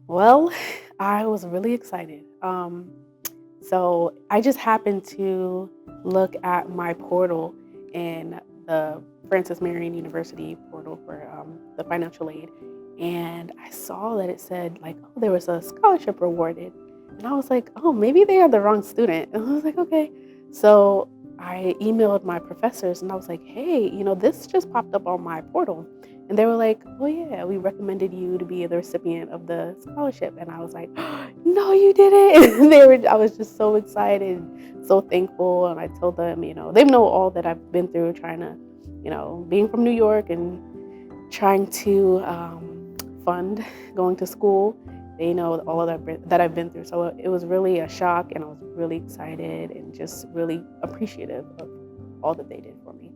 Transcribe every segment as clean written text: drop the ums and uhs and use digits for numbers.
Well, I was really excited. So I just happened to look at my portal in the Francis Marion University portal for the financial aid, and I saw that it said like, oh, there was a scholarship awarded, and I was like, oh, maybe they are the wrong student, and I was like, okay. So I emailed my professors, and I was like, hey, this just popped up on my portal, and they were like, oh yeah, we recommended you to be the recipient of the scholarship, and I was like, no, you didn't. I was just so excited, so thankful. And I told them, they know all that I've been through trying to, being from New York and trying to fund going to school. They know all of that I've been through. So it was really a shock, and I was really excited and just really appreciative of all that they did for me.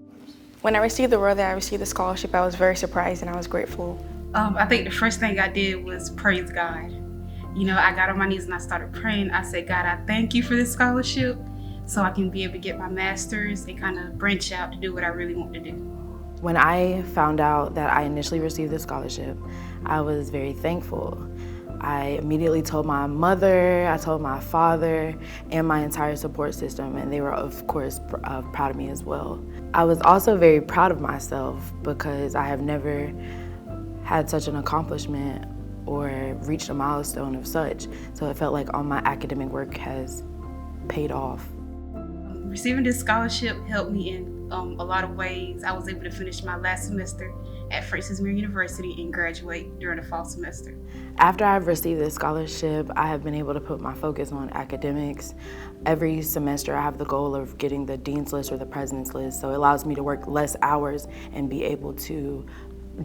When I received the word that I received the scholarship, I was very surprised and I was grateful. I think the first thing I did was praise God. I got on my knees and I started praying. I said, God, I thank you for this scholarship so I can be able to get my master's and kind of branch out to do what I really want to do. When I found out that I initially received the scholarship, I was very thankful. I immediately told my mother, I told my father, and my entire support system, and they were, of course, proud of me as well. I was also very proud of myself because I have never had such an accomplishment or reached a milestone of such, so it felt like all my academic work has paid off. Receiving this scholarship helped me in a lot of ways. I was able to finish my last semester at Francis Marion University and graduate during the fall semester. After I've received this scholarship, I have been able to put my focus on academics. Every semester I have the goal of getting the dean's list or the president's list, so it allows me to work less hours and be able to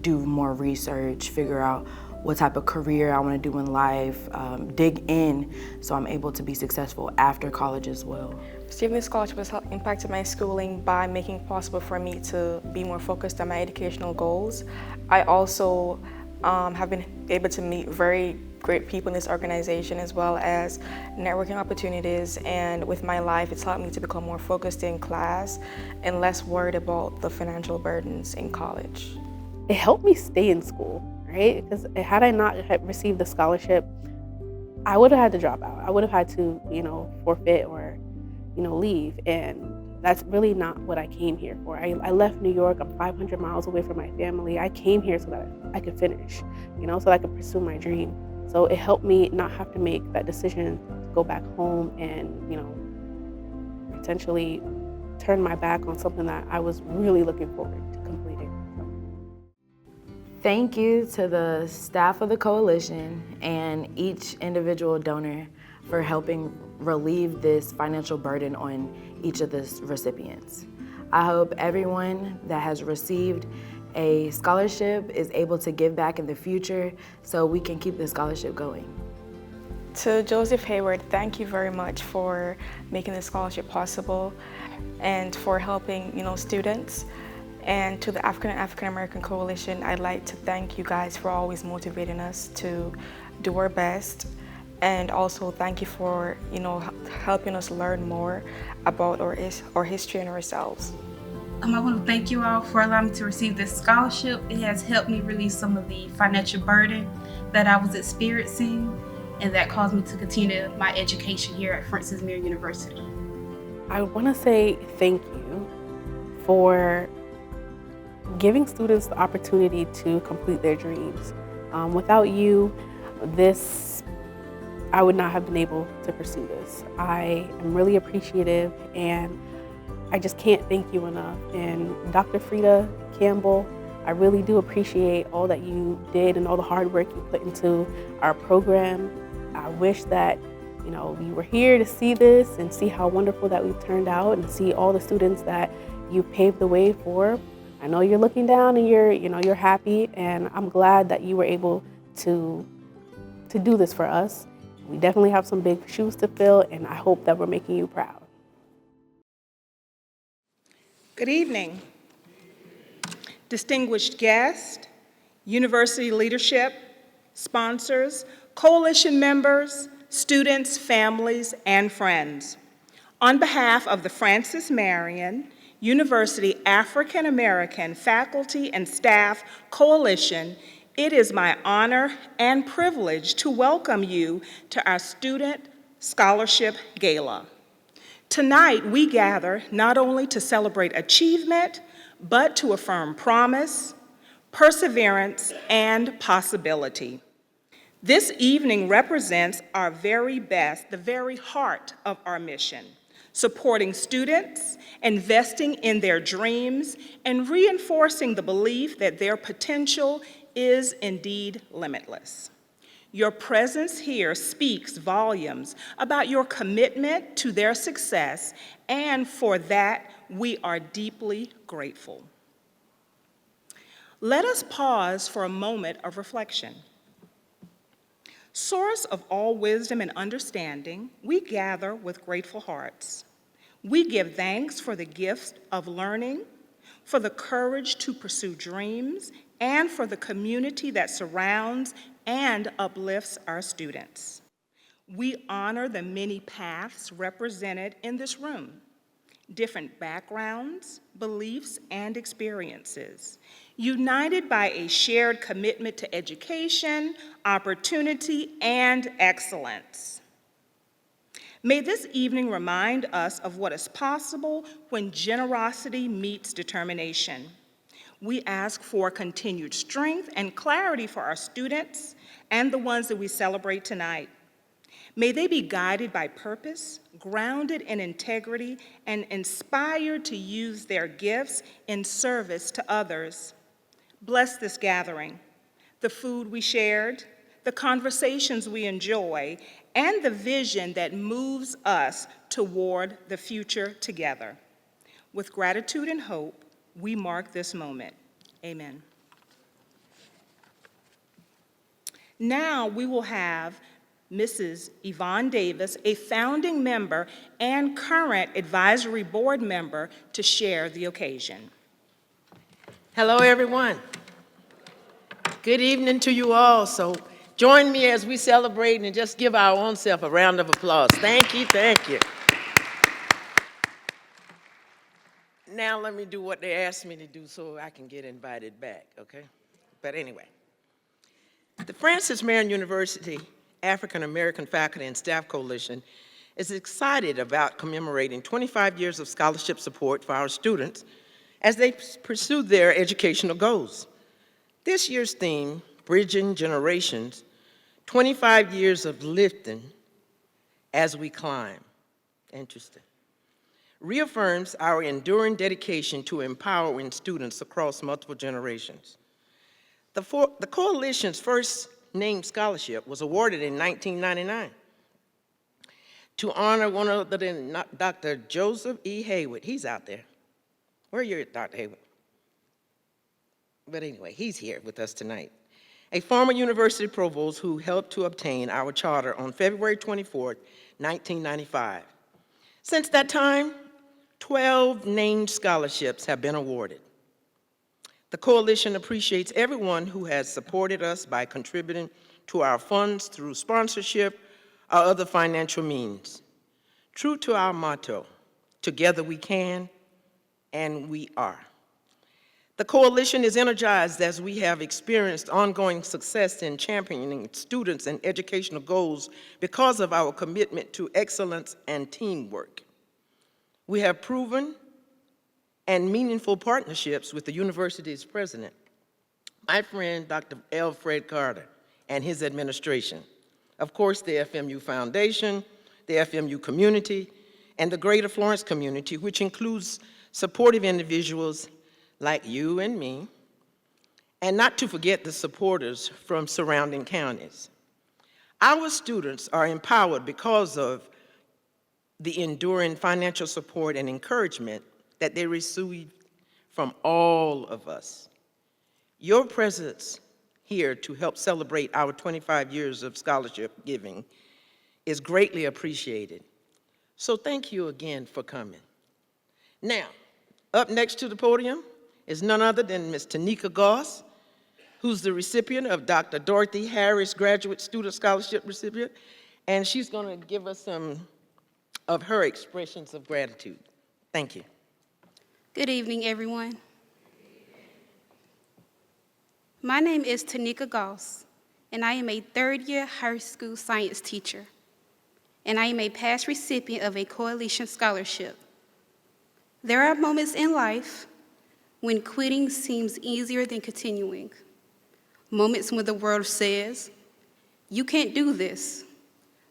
do more research, figure out what type of career I want to do in life, dig in so I'm able to be successful after college as well. Receiving this scholarship has impacted my schooling by making it possible for me to be more focused on my educational goals. I also have been able to meet very great people in this organization as well as networking opportunities, and with my life it's helped me to become more focused in class and less worried about the financial burdens in college. It helped me stay in school, right? Because had I not received the scholarship, I would have had to drop out. I would have had to, forfeit or, leave. And that's really not what I came here for. I left New York. I'm 500 miles away from my family. I came here so that I could finish, so that I could pursue my dream. So it helped me not have to make that decision to go back home and, potentially turn my back on something that I was really looking forward to completing. Thank you to the staff of the coalition and each individual donor for helping relieve this financial burden on each of the recipients. I hope everyone that has received a scholarship is able to give back in the future so we can keep the scholarship going. To Joseph Hayward, thank you very much for making this scholarship possible and for helping, students. And to the African American Coalition, I'd like to thank you guys for always motivating us to do our best. And also thank you for, helping us learn more about our history and ourselves. I want to thank you all for allowing me to receive this scholarship. It has helped me release some of the financial burden that I was experiencing, and that caused me to continue my education here at Francis Marion University. I want to say thank you for giving students the opportunity to complete their dreams. Without you, I would not have been able to pursue this. I am really appreciative, and I just can't thank you enough. And Dr. Frida Campbell, I really do appreciate all that you did and all the hard work you put into our program. I wish that you were here to see this and see how wonderful that we've turned out and see all the students that you paved the way for. I know you're looking down and you're happy, and I'm glad that you were able to do this for us. We definitely have some big shoes to fill, and I hope that we're making you proud. Good evening. Distinguished guests, university leadership, sponsors, coalition members, students, families, and friends. On behalf of the Francis Marion University African American Faculty and Staff Coalition, It is my honor and privilege to welcome you to our Student Scholarship Gala. Tonight, we gather not only to celebrate achievement, but to affirm promise, perseverance, and possibility. This evening represents our very best, the very heart of our mission, supporting students, investing in their dreams, and reinforcing the belief that their potential is indeed limitless. Your presence here speaks volumes about your commitment to their success, and for that, we are deeply grateful. Let us pause for a moment of reflection. Source of all wisdom and understanding, we gather with grateful hearts. We give thanks for the gift of learning, for the courage to pursue dreams, and for the community that surrounds and uplifts our students. We honor the many paths represented in this room, different backgrounds, beliefs, and experiences, united by a shared commitment to education, opportunity, and excellence. May this evening remind us of what is possible when generosity meets determination. We ask for continued strength and clarity for our students and the ones that we celebrate tonight. May they be guided by purpose, grounded in integrity, and inspired to use their gifts in service to others. Bless this gathering, the food we shared, the conversations we enjoy, and the vision that moves us toward the future together. With gratitude and hope, we mark this moment. Amen. Now we will have Mrs. Yvonne Davis, a founding member and current advisory board member, to share the occasion. Hello, everyone. Good evening to you all. So join me as we celebrate and just give our own self a round of applause. Thank you, thank you. Now let me do what they asked me to do so I can get invited back, okay? But anyway, the Francis Marion University African American Faculty and Staff Coalition is excited about commemorating 25 years of scholarship support for our students as they pursue their educational goals. This year's theme, Bridging Generations, 25 years of lifting as we climb. Interesting. Reaffirms our enduring dedication to empowering students across multiple generations. The coalition's first named scholarship was awarded in 1999 to honor one other than Dr. Joseph E. Hayward. He's out there. Where are you, Dr. Hayward? But anyway, he's here with us tonight. A former university provost who helped to obtain our charter on February 24, 1995. Since that time, 12 named scholarships have been awarded. The coalition appreciates everyone who has supported us by contributing to our funds through sponsorship or other financial means. True to our motto, together we can, and we are. The coalition is energized as we have experienced ongoing success in championing students and educational goals because of our commitment to excellence and teamwork. We have proven and meaningful partnerships with the university's president, my friend, Dr. L. Fred Carter, and his administration. Of course, the FMU Foundation, the FMU community, and the greater Florence community, which includes supportive individuals like you and me, and not to forget the supporters from surrounding counties. Our students are empowered because of the enduring financial support and encouragement that they receive from all of us. Your presence here to help celebrate our 25 years of scholarship giving is greatly appreciated. So thank you again for coming. Now, up next to the podium is none other than Ms. Tanika Goss, who's the recipient of Dr. Dorothy Harris Graduate Student Scholarship recipient, and she's gonna give us some of her expressions of gratitude. Thank you. Good evening, everyone. My name is Tanika Goss, and I am a third-year high school science teacher, and I am a past recipient of a coalition scholarship. There are moments in life when quitting seems easier than continuing, moments when the world says, "You can't do this,"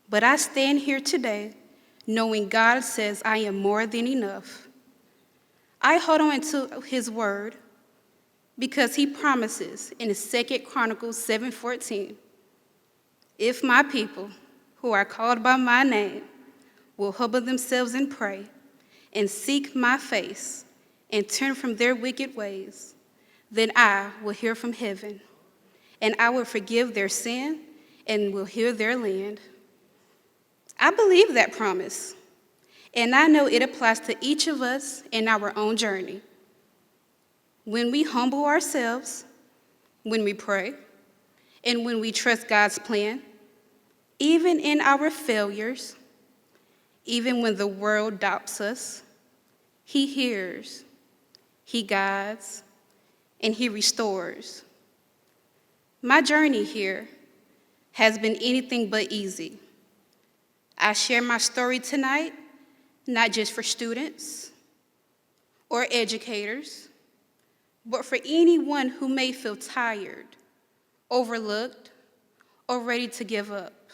but I stand here today knowing God says I am more than enough. I hold on to his word because he promises in 2 Chronicles 7:14, "If my people who are called by my name will humble themselves and pray and seek my face and turn from their wicked ways, then I will hear from heaven, and I will forgive their sin and will heal their land." I believe that promise, and I know it applies to each of us in our own journey. When we humble ourselves, when we pray, and when we trust God's plan, even in our failures, even when the world doubts us, he hears, he guides, and he restores. My journey here has been anything but easy. I share my story tonight, not just for students or educators, but for anyone who may feel tired, overlooked, or ready to give up.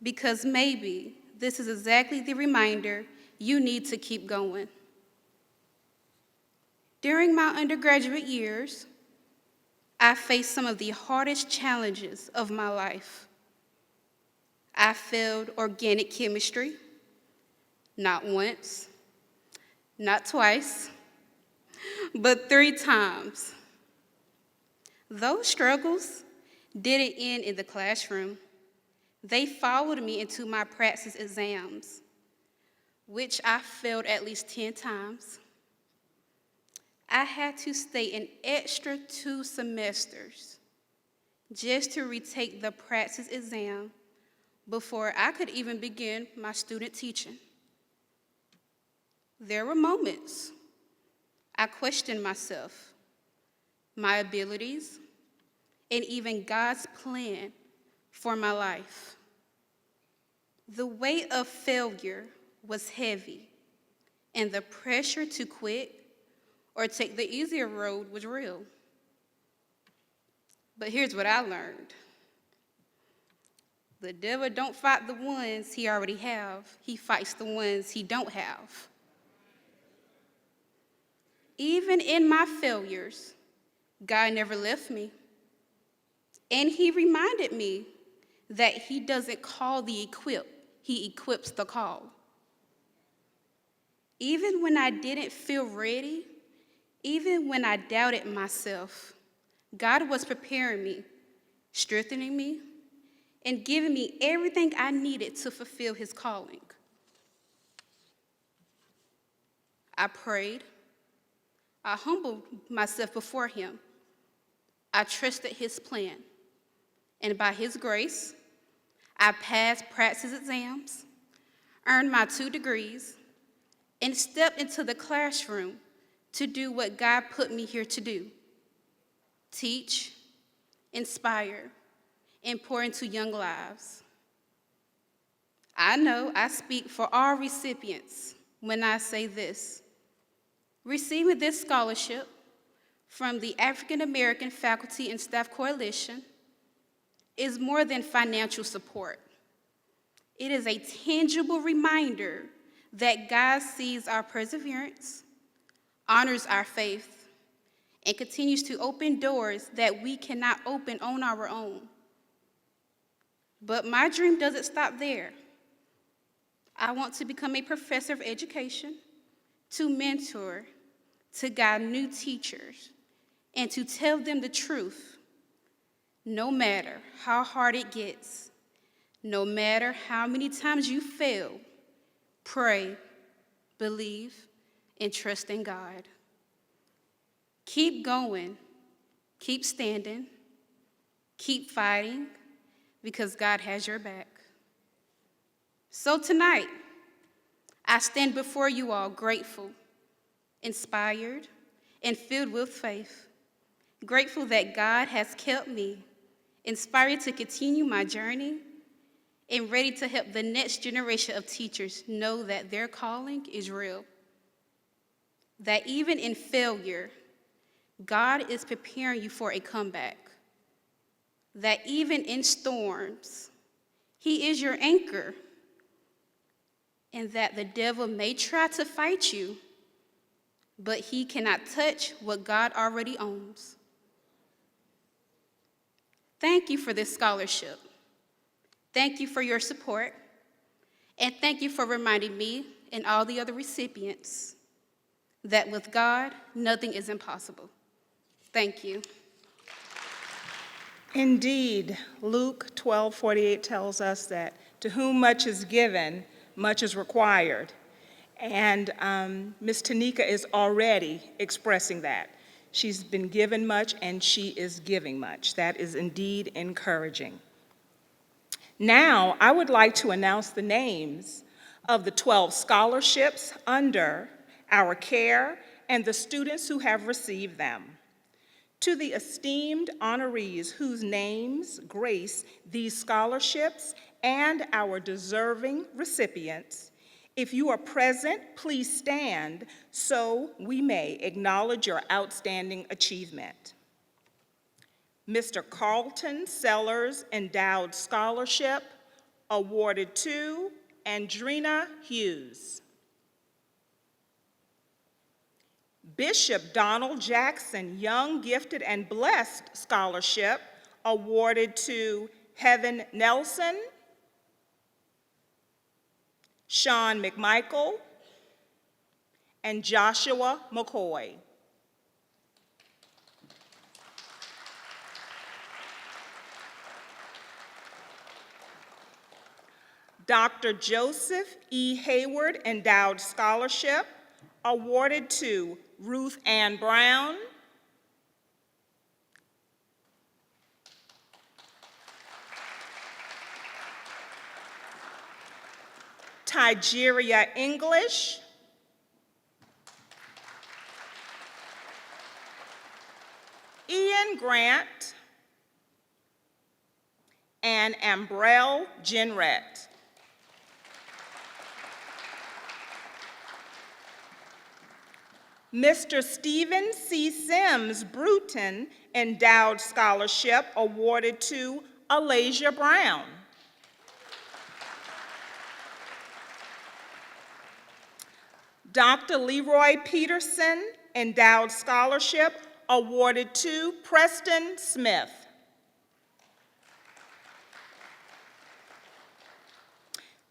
Because maybe this is exactly the reminder you need to keep going. During my undergraduate years, I faced some of the hardest challenges of my life. I failed organic chemistry, not once, not twice, but 3 times. Those struggles didn't end in the classroom. They followed me into my praxis exams, which I failed at least 10 times. I had to stay an extra 2 semesters just to retake the praxis exam before I could even begin my student teaching. There were moments I questioned myself, my abilities, and even God's plan for my life. The weight of failure was heavy, and the pressure to quit or take the easier road was real. But here's what I learned. The devil don't fight the ones he already have. He fights the ones he don't have. Even in my failures, God never left me. And he reminded me that he doesn't call the equipped, he equips the called. Even when I didn't feel ready, even when I doubted myself, God was preparing me, strengthening me, and giving me everything I needed to fulfill his calling. I prayed. I humbled myself before him. I trusted his plan. And by his grace, I passed praxis exams, earned my 2 degrees, and stepped into the classroom to do what God put me here to do: teach, inspire, and pour into young lives. I know I speak for all recipients when I say this. Receiving this scholarship from the African American Faculty and Staff Coalition is more than financial support. It is a tangible reminder that God sees our perseverance, honors our faith, and continues to open doors that we cannot open on our own. But my dream doesn't stop there. I want to become a professor of education, to mentor, to guide new teachers, and to tell them the truth. No matter how hard it gets, no matter how many times you fail, pray, believe, and trust in God. Keep going, keep standing, keep fighting, because God has your back. So tonight, I stand before you all grateful, inspired, and filled with faith. Grateful that God has kept me, inspired to continue my journey, and ready to help the next generation of teachers know that their calling is real. That even in failure, God is preparing you for a comeback. That even in storms, He is your anchor. And that the devil may try to fight you, but he cannot touch what God already owns. Thank you for this scholarship. Thank you for your support. And thank you for reminding me and all the other recipients that with God, nothing is impossible. Thank you. Indeed, Luke 12:48 tells us that to whom much is given, much is required. And Ms. Tanika is already expressing that. She's been given much and she is giving much. That is indeed encouraging. Now, I would like to announce the names of the 12 scholarships under our care and the students who have received them. To the esteemed honorees whose names grace these scholarships and our deserving recipients, if you are present, please stand so we may acknowledge your outstanding achievement. Mr. Carlton Sellers Endowed Scholarship, awarded to Andrina Hughes. Bishop Donald Jackson Young Gifted and Blessed Scholarship, awarded to Heaven Nelson, Sean McMichael, and Joshua McCoy. Dr. Joseph E. Hayward Endowed Scholarship, awarded to Ruth Ann Brown, Tigeria English, Ian Grant, and Ambrelle Jenrette. Mr. Stephen C. Sims Bruton Endowed Scholarship, awarded to Alasia Brown. Dr. Leroy Peterson Endowed Scholarship, awarded to Preston Smith.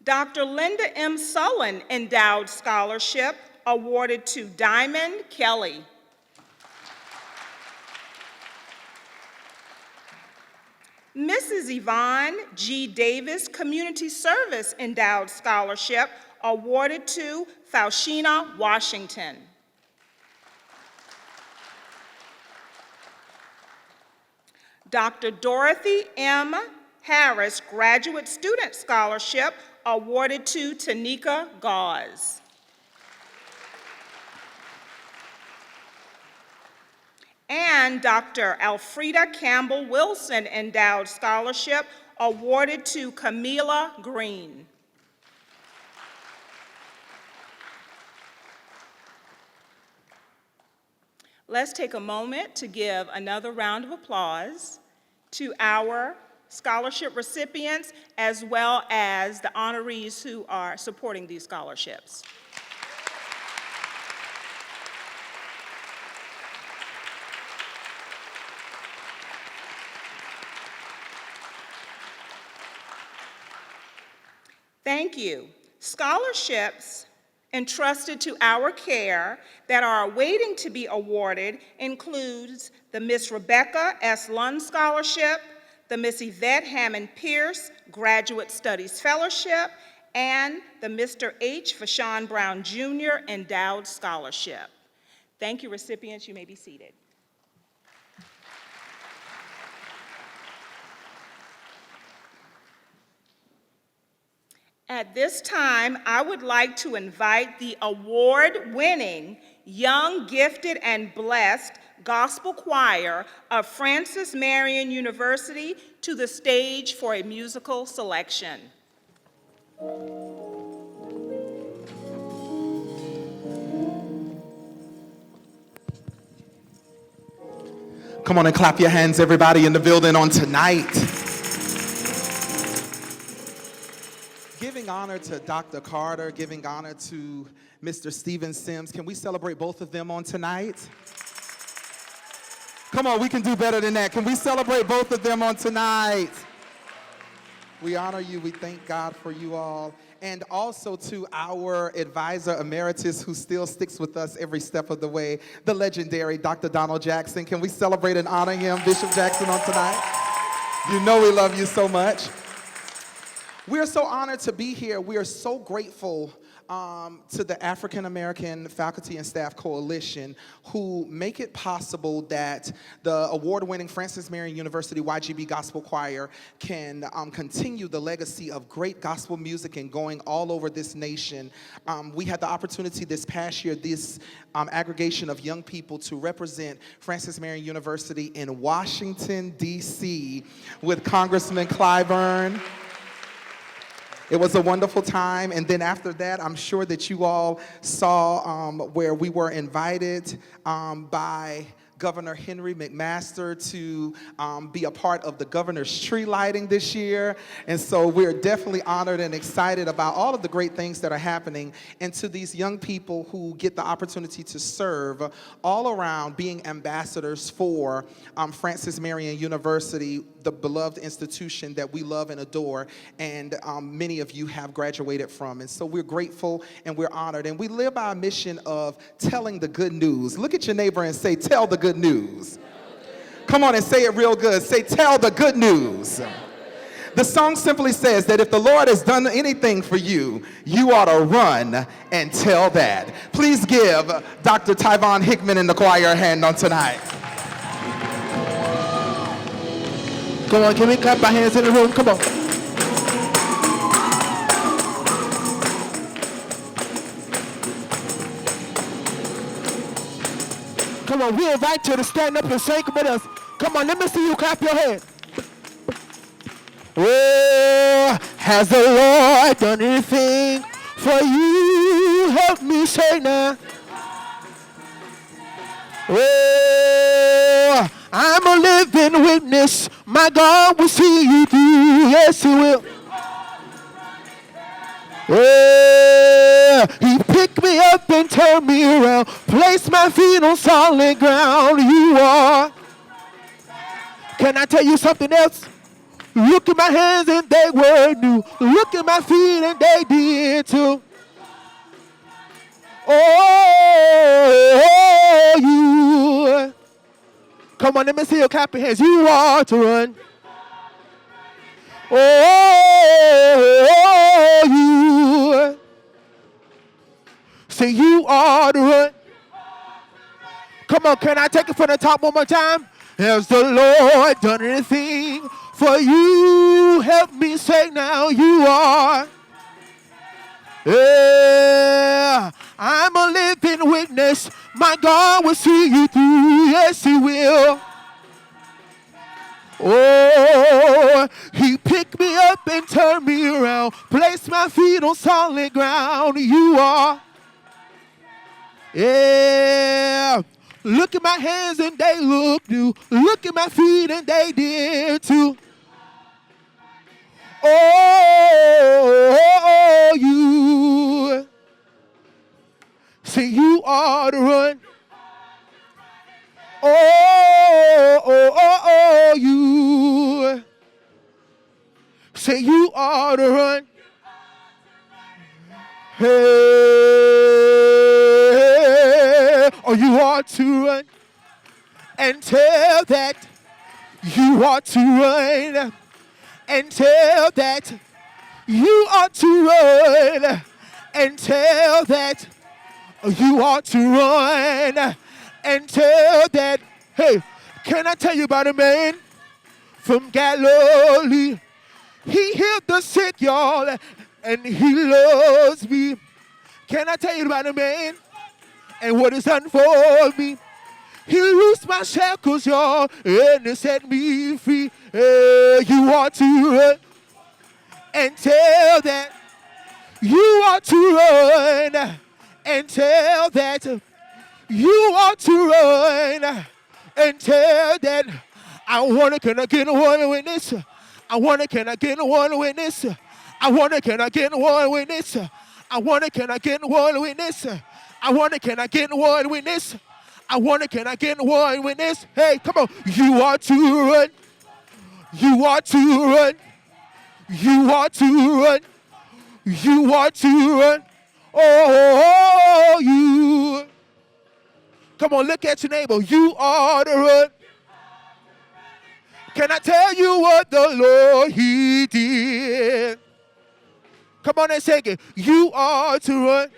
Dr. Linda M. Sullen Endowed Scholarship, awarded to Diamond Kelly. Mrs. Yvonne G. Davis Community Service Endowed Scholarship, awarded to Faushina Washington. Dr. Dorothy M. Harris Graduate Student Scholarship, awarded to Tanika Gauze. And Dr. Alfreda Campbell Wilson Endowed Scholarship, awarded to Camila Green. Let's take a moment to give another round of applause to our scholarship recipients as well as the honorees who are supporting these scholarships. Thank you. Scholarships entrusted to our care that are awaiting to be awarded includes the Miss Rebecca S. Lund Scholarship, the Miss Yvette Hammond Pierce Graduate Studies Fellowship, and the Mr. H. Fashawn Brown Jr. Endowed Scholarship. Thank you, recipients. You may be seated. At this time, I would like to invite the award-winning Young Gifted and Blessed Gospel Choir of Francis Marion University to the stage for a musical selection. Come on and clap your hands, everybody in the building on tonight. Giving honor to Dr. Carter, giving honor to Mr. Steven Sims. Can we celebrate both of them on tonight? Come on, we can do better than that. Can we celebrate both of them on tonight? We honor you. We thank God for you all. And also to our advisor emeritus who still sticks with us every step of the way, the legendary Dr. Donald Jackson. Can we celebrate and honor him, Bishop Jackson, on tonight? You know we love you so much. We are so honored to be here. We are so grateful to the African American Faculty and Staff Coalition who make it possible that the award-winning Francis Marion University YGB Gospel Choir can continue the legacy of great gospel music and going all over this nation. We had the opportunity this past year, this aggregation of young people to represent Francis Marion University in Washington, D.C. with Congressman Clyburn. It was a wonderful time, and then after that, I'm sure that you all saw where we were invited by Governor Henry McMaster to be a part of the governor's tree lighting this year. And so we're definitely honored and excited about all of the great things that are happening. And to these young people who get the opportunity to serve all around being ambassadors for Francis Marion University, the beloved institution that we love and adore, and many of you have graduated from. And so we're grateful and we're honored. And we live by a mission of telling the good news. Look at your neighbor and say, tell the good news. Come on and say it real good. Say, tell the good news. The song simply says that if the Lord has done anything for you, you ought to run and tell that. Please give Dr. Tyvon Hickman and the choir a hand on tonight. Come on, can we clap our hands in the room? Come on. Come on, we invite you to stand up and sing with us. Come on, let me see you clap your hands. Oh, has the Lord done anything for you? Help me say now. Oh, I'm a living witness. My God will see you through. Yes, He will. Oh, He picked me up and turned me around, placed my feet on solid ground. You are. Can I tell you something else? Look at my hands and they were new. Look at my feet and they did too. Oh, you. Come on, let me see you clap your hands. You are to run. Oh, you. Say you are to run. Come on, can I take it from the top one more time? Has the Lord done anything for you? Help me say now you are. Yeah, I'm a living witness. My God will see you through. Yes, He will. Oh, He picked me up and turned me around, placed my feet on solid ground. You are. Yeah. Look at my hands and they look new. Look at my feet and they did too. Oh, you. Say you ought to run. Oh, you. Say you ought to run. Hey, or you ought to run and tell that you ought to run and tell that you ought to run and tell that you ought to run and tell that. Hey, can I tell you about a man from Galilee? He healed the sick, y'all, and He loves me. Can I tell you about a man and what He's done for me? He loosed my shackles, y'all, and he set me free. You ought to run and tell that. You ought to run and tell that. You ought to run and tell that. I want to, can I get one witness? I want to, can I get one witness? I want to, can I get one witness? I want to, can I get one witness? I want to, can I get one witness? I want to, can I get one witness? Hey, come on. You ought to run. You ought to run. You ought to run. You ought to run. Oh, you. Come on, look at your neighbor. You ought to run. Can I tell you what the Lord, He did? Come on and say it. You ought to run.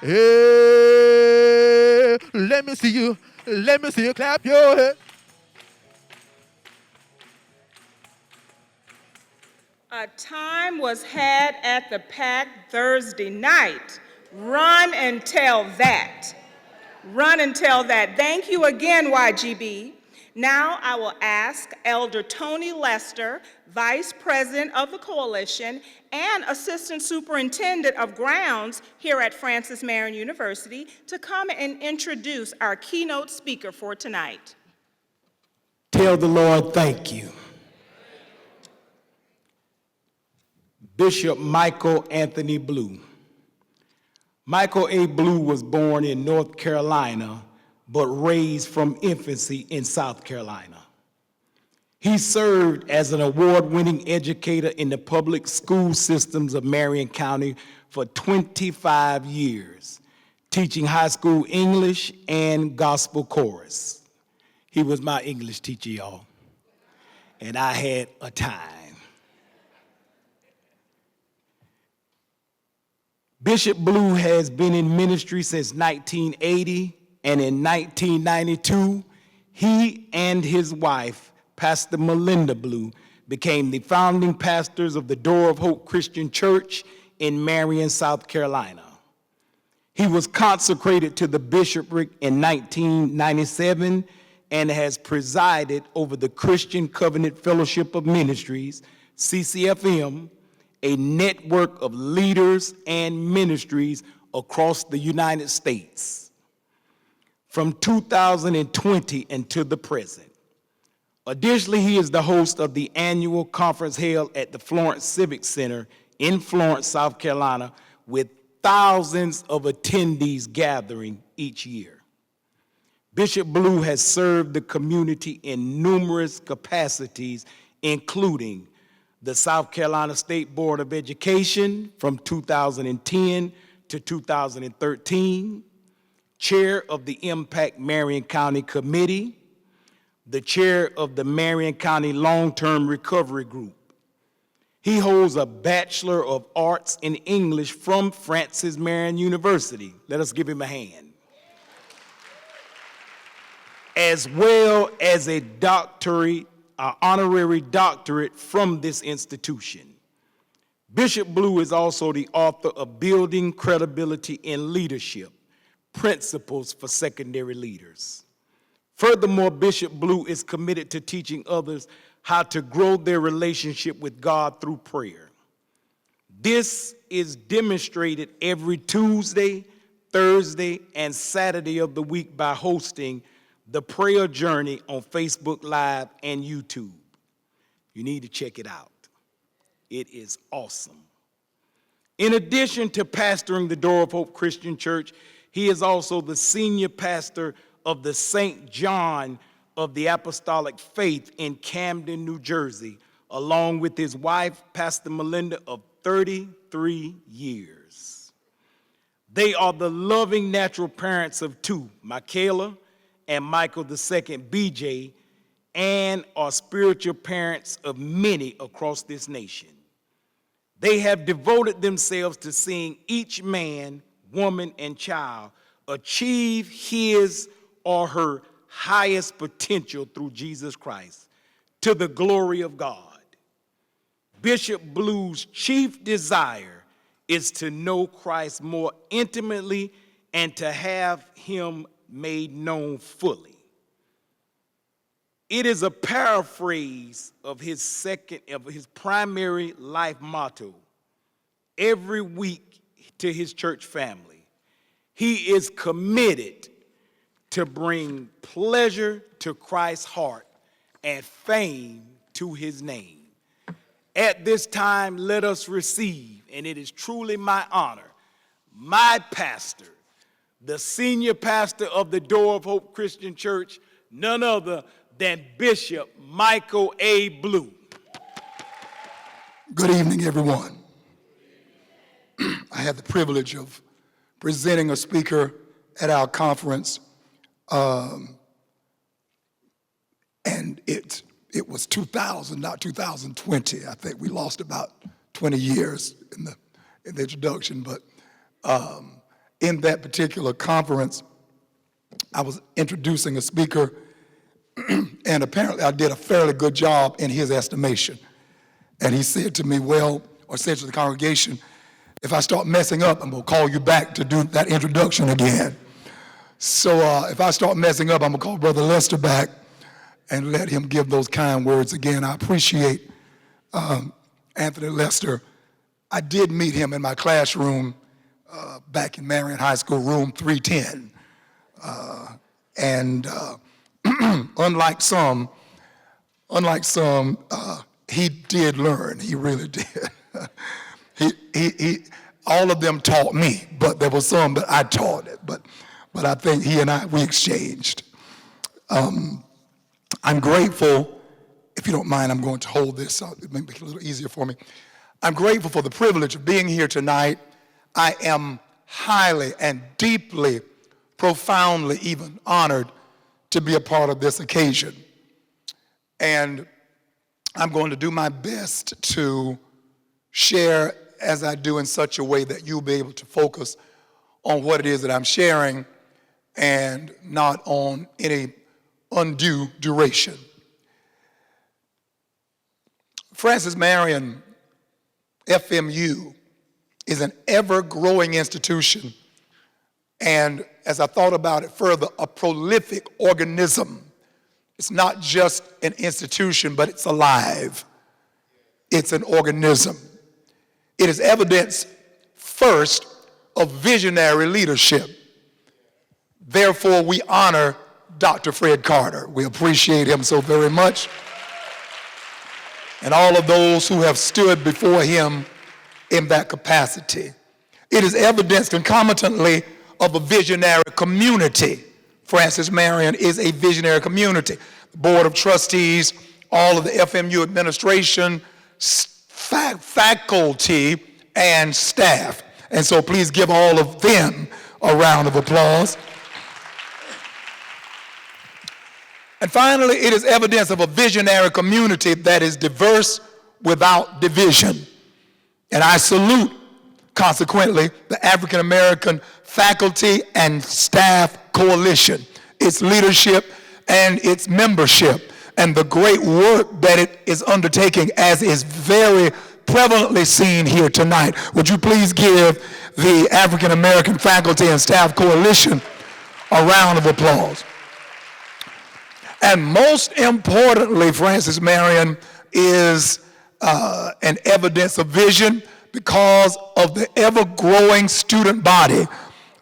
Hey, let me see you. Let me see you clap your head. A time was had at the PAC Thursday night. Run and tell that. Run and tell that. Thank you again, YGB. Now I will ask Elder Tony Lester, Vice President of the Coalition and Assistant Superintendent of Grounds here at Francis Marion University, to come and introduce our keynote speaker for tonight. Tell the Lord thank you. Bishop Michael Anthony Blue. Michael A. Blue was born in North Carolina, but raised from infancy in South Carolina. He served as an award-winning educator in the public school systems of Marion County for 25 years, teaching high school English and gospel chorus. He was my English teacher, y'all, and I had a time. Bishop Blue has been in ministry since 1980, and in 1992, he and his wife, Pastor Melinda Blue, became the founding pastors of the Door of Hope Christian Church in Marion, South Carolina. He was consecrated to the bishopric in 1997 and has presided over the Christian Covenant Fellowship of Ministries, CCFM, a network of leaders and ministries across the United States from 2020 until the present. Additionally, he is the host of the annual conference held at the Florence Civic Center in Florence, South Carolina, with thousands of attendees gathering each year. Bishop Blue has served the community in numerous capacities, including the South Carolina State Board of Education from 2010 to 2013, chair of the Impact Marion County Committee, the chair of the Marion County Long-Term Recovery Group. He holds a Bachelor of Arts in English from Francis Marion University. Let us give him a hand. As well as a honorary doctorate from this institution. Bishop Blue is also the author of Building Credibility in Leadership, Principles for Secondary Leaders. Furthermore, Bishop Blue is committed to teaching others how to grow their relationship with God through prayer. This is demonstrated every Tuesday, Thursday, and Saturday of the week by hosting the Prayer Journey on Facebook Live and YouTube. You need to check it out. It is awesome. In addition to pastoring the Door of Hope Christian Church, he is also the senior pastor of the St. John of the Apostolic Faith in Camden, New Jersey, along with his wife, Pastor Melinda, of 33 years. They are the loving natural parents of two, Michaela and Michael II, BJ, and are spiritual parents of many across this nation. They have devoted themselves to seeing each man, woman, and child achieve his or her highest potential through Jesus Christ, to the glory of God. Bishop Blue's chief desire is to know Christ more intimately and to have him made known fully. It is a paraphrase of his primary life motto, every week to his church family. He is committed to bring pleasure to Christ's heart and fame to his name. At this time, let us receive, and it is truly my honor, my pastor, the senior pastor of the Door of Hope Christian Church, none other than Bishop Michael A. Blue. Good evening, everyone. I had the privilege of presenting a speaker at our conference, and it was 2000, not 2020. I think we lost about 20 years in the introduction, but in that particular conference, I was introducing a speaker, and apparently I did a fairly good job in his estimation. And he said to me, said to the congregation, if I start messing up, I'm gonna call you back to do that introduction again. So if I start messing up, I'm gonna call Brother Lester back and let him give those kind words again. I appreciate Anthony Lester. I did meet him in my classroom back in Marion High School, room 310. Unlike some, he did learn. He really did. he all of them taught me, but there was some that I taught it. But I think he and we exchanged. I'm grateful. If you don't mind, I'm going to hold this so it may make it a little easier for me. I'm grateful for the privilege of being here tonight. I am highly and deeply, profoundly even honored to be a part of this occasion. And I'm going to do my best to share as I do in such a way that you'll be able to focus on what it is that I'm sharing and not on any undue duration. Francis Marion, FMU, is an ever-growing institution, and as I thought about it further, a prolific organism. It's not just an institution, but it's alive. It's an organism. It is evidence, first, of visionary leadership. Therefore, we honor Dr. Fred Carter. We appreciate him so very much. And all of those who have stood before him in that capacity. It is evidence concomitantly of a visionary community. Francis Marion is a visionary community. The Board of Trustees, all of the FMU administration, faculty, and staff. And so please give all of them a round of applause. And finally, it is evidence of a visionary community that is diverse without division. And I salute, consequently, the African American Faculty and Staff Coalition, its leadership and its membership, and the great work that it is undertaking, as is very prevalently seen here tonight. Would you please give the African American Faculty and Staff Coalition a round of applause? And most importantly, Francis Marion is an evidence of vision because of the ever-growing student body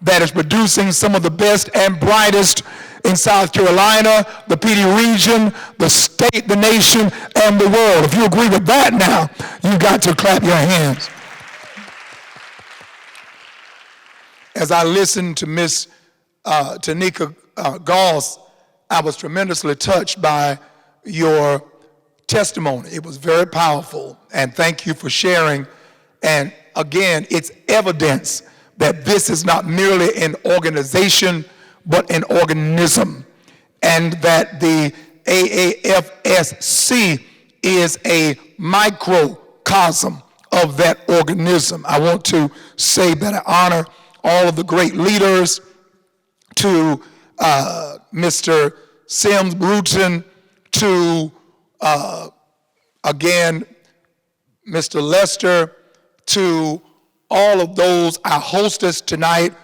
that is producing some of the best and brightest in South Carolina, the PD region, the state, the nation, and the world. If you agree with that now, you've got to clap your hands. As I listened to Miss Tanika Goss, I was tremendously touched by your testimony. It was very powerful, and thank you for sharing. And again, it's evidence that this is not merely an organization, but an organism, and that the AAFSC is a microcosm of that organism. I want to say that I honor all of the great leaders, to Mr. Sims Bruton, to again, Mr. Lester, to all of those, our hostess tonight,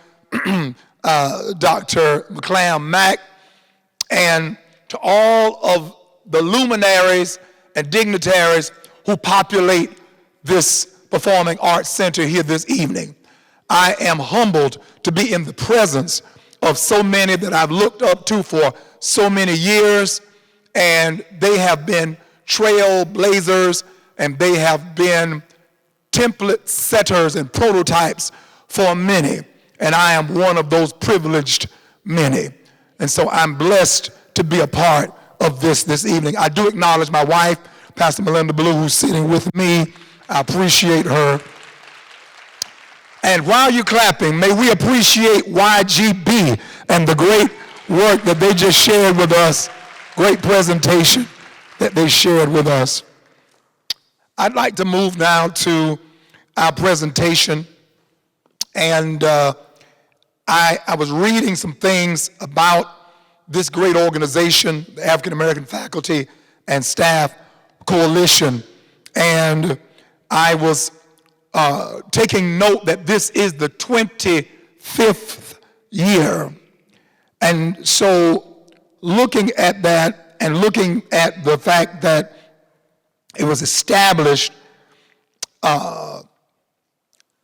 Dr. McClam Mack, and to all of the luminaries and dignitaries who populate this Performing Arts Center here this evening. I am humbled to be in the presence of so many that I've looked up to for so many years, and they have been trailblazers, and they have been template setters and prototypes for many, and I am one of those privileged many. And so I'm blessed to be a part of this evening. I do acknowledge my wife, Pastor Melinda Blue, who's sitting with me. I appreciate her. And while you're clapping, may we appreciate YGB and the great work that they just shared with us, great presentation that they shared with us. I'd like to move now to our presentation. And I was reading some things about this great organization, the African American Faculty and Staff Coalition, and I was taking note that this is the 25th year. And so looking at that and looking at the fact that it was established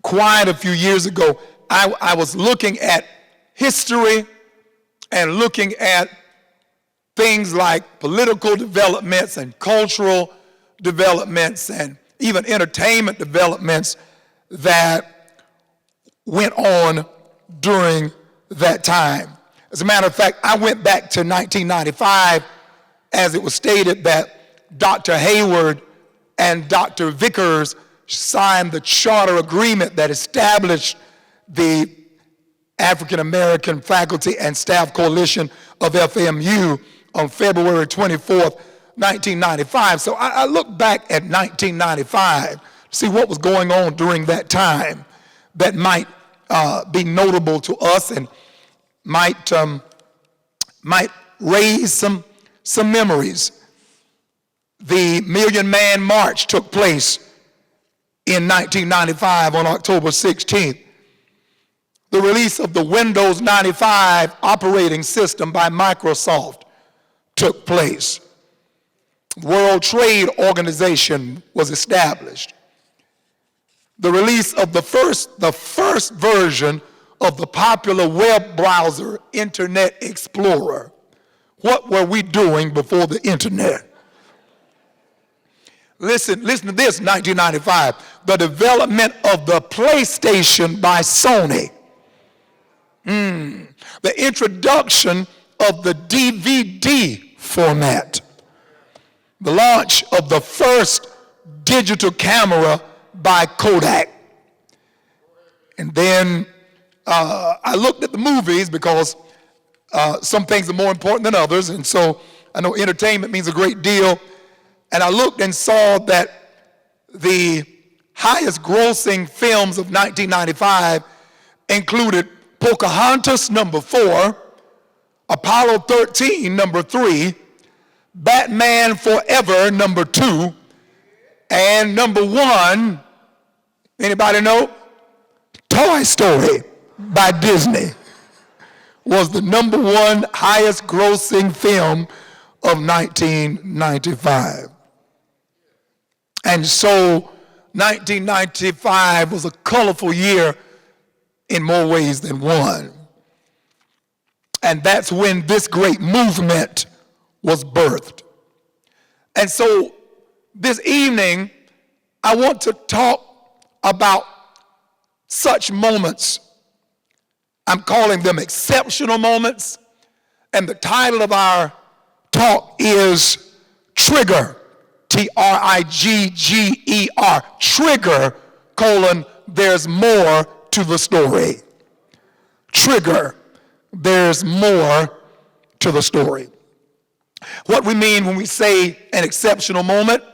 quite a few years ago, I was looking at history and looking at things like political developments and cultural developments and even entertainment developments that went on during that time. As a matter of fact, I went back to 1995, as it was stated that Dr. Hayward and Dr. Vickers signed the charter agreement that established the African American Faculty and Staff Coalition of FMU on February 24th, 1995. So I look back at 1995 to see what was going on during that time that might be notable to us and might raise some memories. The Million Man March took place in 1995 on October 16th. The release of the Windows 95 operating system by Microsoft took place. World Trade Organization was established. The release of the first version of the popular web browser, Internet Explorer. What were we doing before the internet? Listen to this, 1995. The development of the PlayStation by Sony. The introduction of the DVD format. The launch of the first digital camera by Kodak. And then I looked at the movies because some things are more important than others, and so I know entertainment means a great deal. And I looked and saw that the highest grossing films of 1995 included Pocahontas, number 4, Apollo 13, number 3, Batman Forever, number 2, and number 1, anybody know? Toy Story by Disney was the number 1 highest grossing film of 1995. And so 1995 was a colorful year in more ways than one. And that's when this great movement was birthed. And so this evening, I want to talk about such moments. I'm calling them exceptional moments. And the title of our talk is Trigger, T-R-I-G-G-E-R, Trigger, there's more to the story. Trigger, there's more to the story. What we mean when we say an exceptional moment,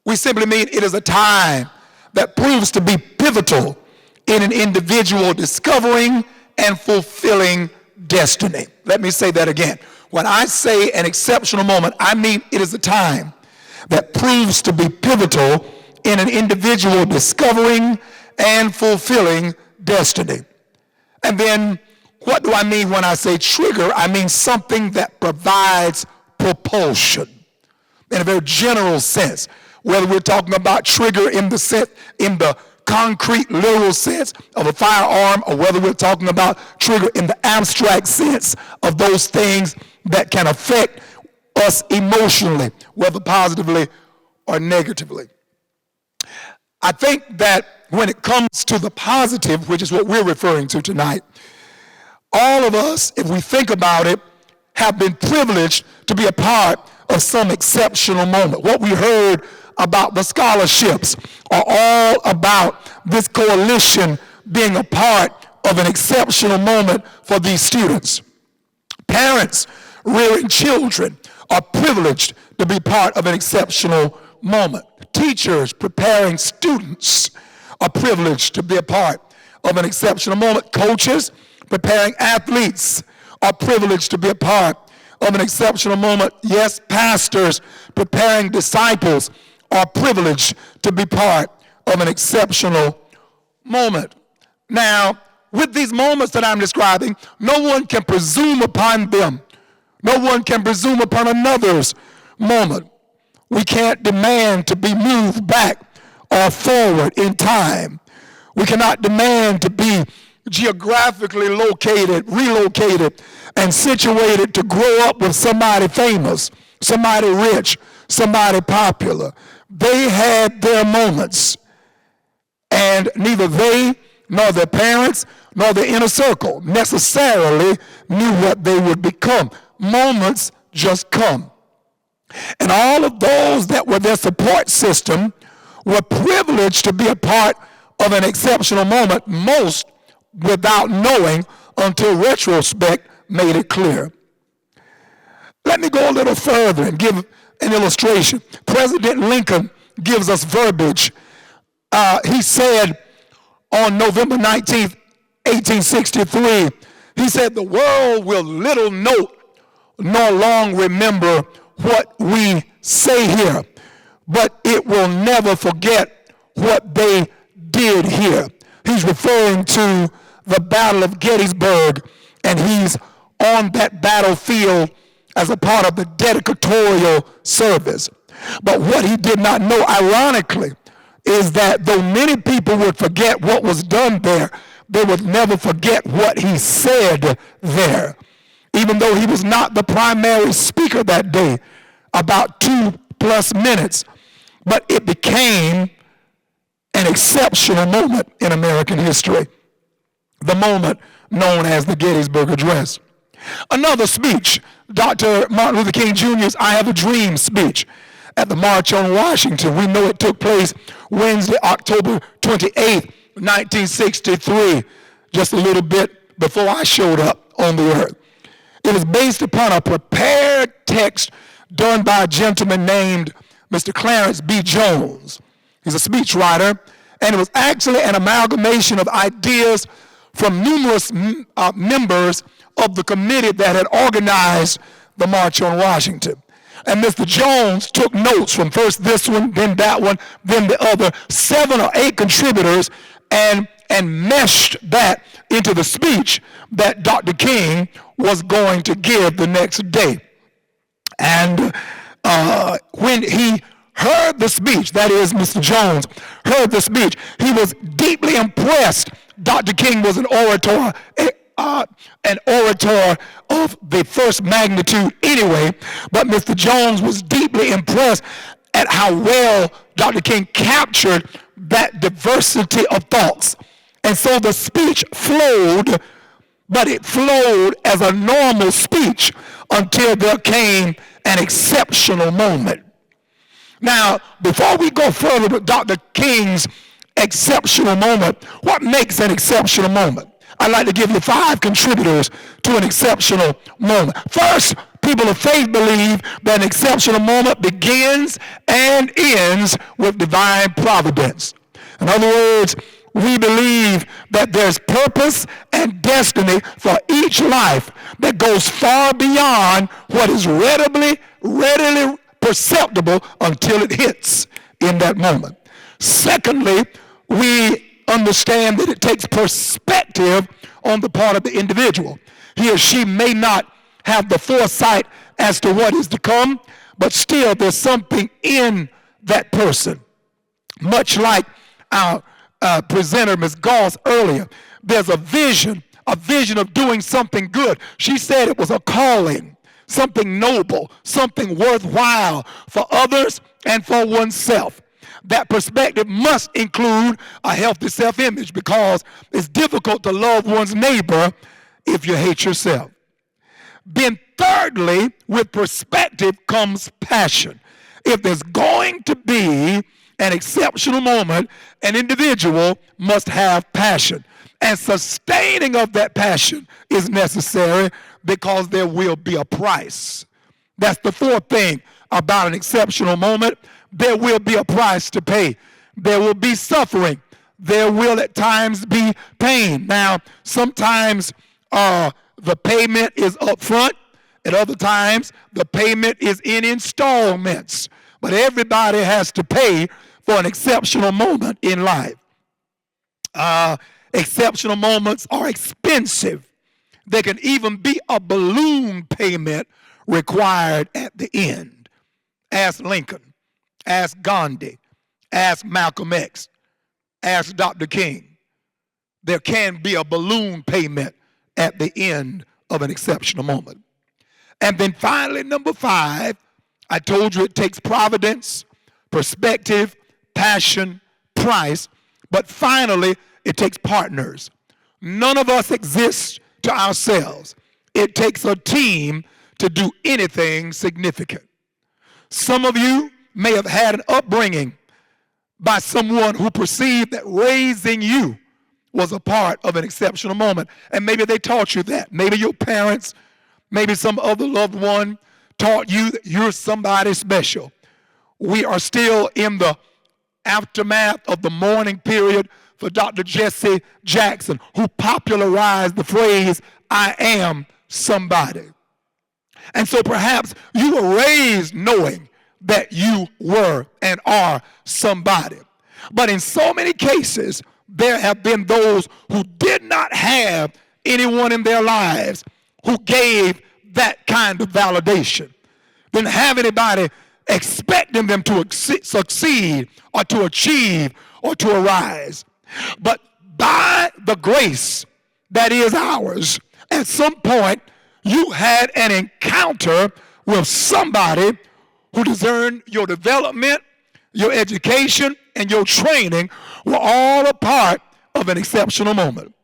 we simply mean it is a time that proves to be pivotal in an individual discovering and fulfilling destiny. Let me say that again. When I say an exceptional moment, I mean it is a time that proves to be pivotal in an individual discovering and fulfilling destiny. And then what do I mean when I say trigger? I mean something that provides propulsion in a very general sense. Whether we're talking about trigger in the concrete, literal sense of a firearm, or whether we're talking about trigger in the abstract sense of those things that can affect us emotionally, whether positively or negatively. I think that when it comes to the positive, which is what we're referring to tonight, all of us, if we think about it, have been privileged to be a part of some exceptional moment. What we heard about the scholarships are all about this coalition being a part of an exceptional moment for these students. Parents rearing children are privileged to be part of an exceptional moment. Teachers preparing students are privileged to be a part of an exceptional moment. Coaches preparing athletes are privileged to be a part of an exceptional moment. Yes, pastors preparing disciples are privileged to be part of an exceptional moment. Now, with these moments that I'm describing, no one can presume upon them. No one can presume upon another's moment. We can't demand to be moved back or forward in time. We cannot demand to be geographically located, relocated, and situated to grow up with somebody famous, somebody rich, somebody popular. They had their moments, and neither they nor their parents nor their inner circle necessarily knew what they would become. Moments just come. And all of those that were their support system were privileged to be a part of an exceptional moment, most without knowing until retrospect made it clear. Let me go a little further and give an illustration. President Lincoln gives us verbiage. He said on November 19th, 1863, he said, "The world will little note nor long remember what we say here, but it will never forget what they did here." He's referring to the Battle of Gettysburg, and he's on that battlefield as a part of the dedicatorial service. But what he did not know, ironically, is that though many people would forget what was done there, they would never forget what he said there. Even though he was not the primary speaker that day, about 2+ minutes, but it became an exceptional moment in American history, the moment known as the Gettysburg Address. Another speech, Dr. Martin Luther King Jr.'s I Have a Dream speech at the March on Washington. We know it took place Wednesday, October 28th, 1963, just a little bit before I showed up on the earth. It was based upon a prepared text done by a gentleman named Mr. Clarence B. Jones. He's a speechwriter, and it was actually an amalgamation of ideas from numerous members of the committee that had organized the March on Washington. And Mr. Jones took notes from first this one, then that one, then the other, 7 or 8 contributors, and meshed that into the speech that Dr. King was going to give the next day. And when he heard the speech, that is, Mr. Jones heard the speech, he was deeply impressed. Dr. King was an orator of the first magnitude anyway, but Mr. Jones was deeply impressed at how well Dr. King captured that diversity of thoughts. And so the speech flowed, but it flowed as a normal speech until there came an exceptional moment. Now, before we go further with Dr. King's exceptional moment, what makes an exceptional moment? I'd like to give you 5 contributors to an exceptional moment. First, people of faith believe that an exceptional moment begins and ends with divine providence. In other words, we believe that there's purpose and destiny for each life that goes far beyond what is readily perceptible until it hits in that moment. Secondly, we understand that it takes perspective on the part of the individual. He or she may not have the foresight as to what is to come, but still there's something in that person. Much like our presenter, Ms. Goss, earlier, there's a vision of doing something good. She said it was a calling, something noble, something worthwhile for others and for oneself. That perspective must include a healthy self-image, because it's difficult to love one's neighbor if you hate yourself. Then thirdly, with perspective comes passion. If there's going to be an exceptional moment, an individual must have passion. And sustaining of that passion is necessary, because there will be a price. That's the fourth thing about an exceptional moment. There will be a price to pay. There will be suffering. There will at times be pain. Now, sometimes the payment is up front. At other times, the payment is in installments. But everybody has to pay for an exceptional moment in life. Exceptional moments are expensive. There can even be a balloon payment required at the end. Ask Lincoln, ask Gandhi, ask Malcolm X, ask Dr. King. There can be a balloon payment at the end of an exceptional moment. And then finally, number 5, I told you it takes providence, perspective, passion, price, but finally, it takes partners. None of us exist to ourselves. It takes a team to do anything significant. Some of you may have had an upbringing by someone who perceived that raising you was a part of an exceptional moment. And maybe they taught you that. Maybe your parents, maybe some other loved one taught you that you're somebody special. We are still in the aftermath of the mourning period for Dr. Jesse Jackson, who popularized the phrase, I am somebody. And so perhaps you were raised knowing that you were and are somebody. But in so many cases, there have been those who did not have anyone in their lives who gave that kind of validation. Didn't have anybody expecting them to succeed or to achieve or to arise. But by the grace that is ours, at some point you had an encounter with somebody who discerned your development, your education, and your training were all a part of an exceptional moment.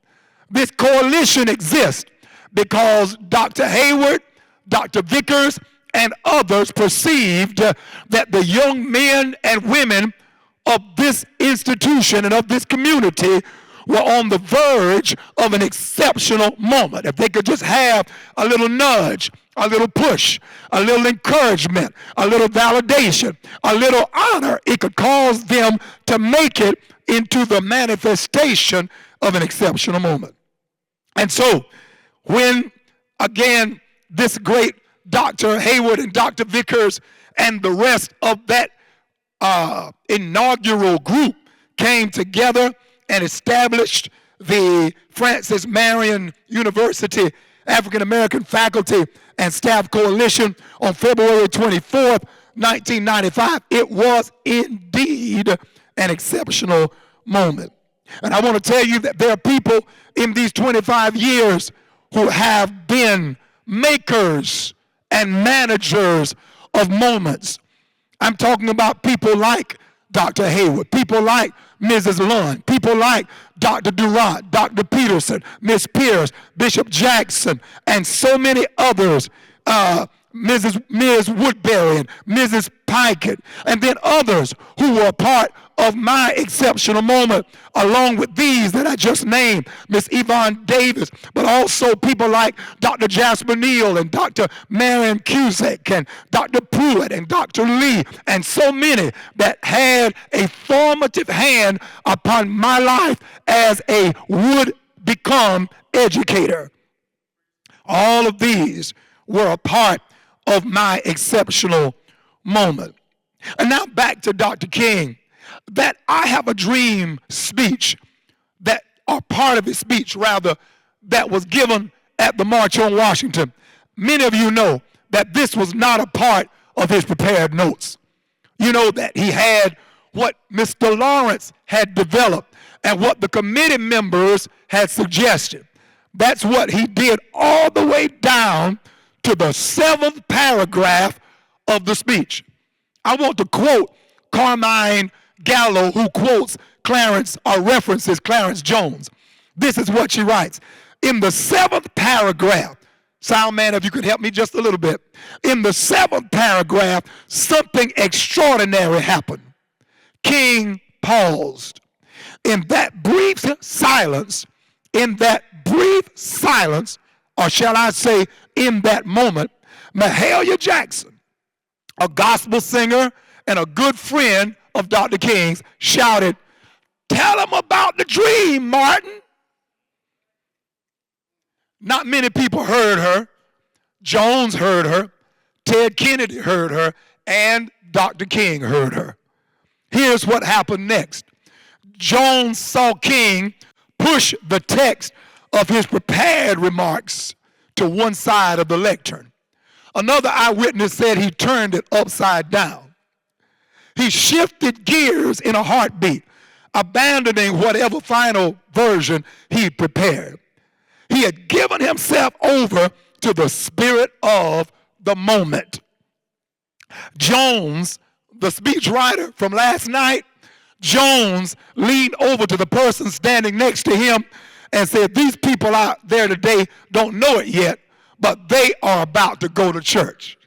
This coalition exists because Dr. Hayward, Dr. Vickers, and others perceived that the young men and women of this institution and of this community were on the verge of an exceptional moment. If they could just have a little nudge, a little push, a little encouragement, a little validation, a little honor, it could cause them to make it into the manifestation of an exceptional moment. And so when, again, this great Dr. Hayward and Dr. Vickers and the rest of that inaugural group came together and established the Francis Marion University African American Faculty and Staff Coalition on February 24th, 1995. It was indeed an exceptional moment. And I want to tell you that there are people in these 25 years who have been makers and managers of moments. I'm talking about people like Dr. Hayward, people like Mrs. Lund, people like Dr. Durant, Dr. Peterson, Ms. Pierce, Bishop Jackson, and so many others, Ms. Woodbury and Mrs. Pikett, and then others who were a part of my exceptional moment, along with these that I just named, Miss Yvonne Davis, but also people like Dr. Jasper Neal and Dr. Marion Cusack and Dr. Pruitt and Dr. Lee, and so many that had a formative hand upon my life as a would-become educator. All of these were a part of my exceptional moment. And now back to Dr. King. That I have a dream speech that are part of his speech, rather, that was given at the March on Washington. Many of you know that this was not a part of his prepared notes. You know that he had what Mr. Florence had developed and what the committee members had suggested. That's what he did all the way down to the 7th paragraph of the speech. I want to quote Carmine Gallo, who quotes Clarence or references Clarence Jones. This is what she writes. In the 7th paragraph, sound man, if you could help me just a little bit. In the 7th paragraph, something extraordinary happened. King paused. In that brief silence, or shall I say, in that moment, Mahalia Jackson, a gospel singer and a good friend of Dr. King's, shouted, "Tell him about the dream, Martin." Not many people heard her. Jones heard her, Ted Kennedy heard her, and Dr. King heard her. Here's what happened next. Jones saw King push the text of his prepared remarks to one side of the lectern. Another eyewitness said he turned it upside down. He shifted gears in a heartbeat, abandoning whatever final version he prepared. He had given himself over to the spirit of the moment. Jones, the speechwriter from last night, Jones leaned over to the person standing next to him and said, "These people out there today don't know it yet, but they are about to go to church."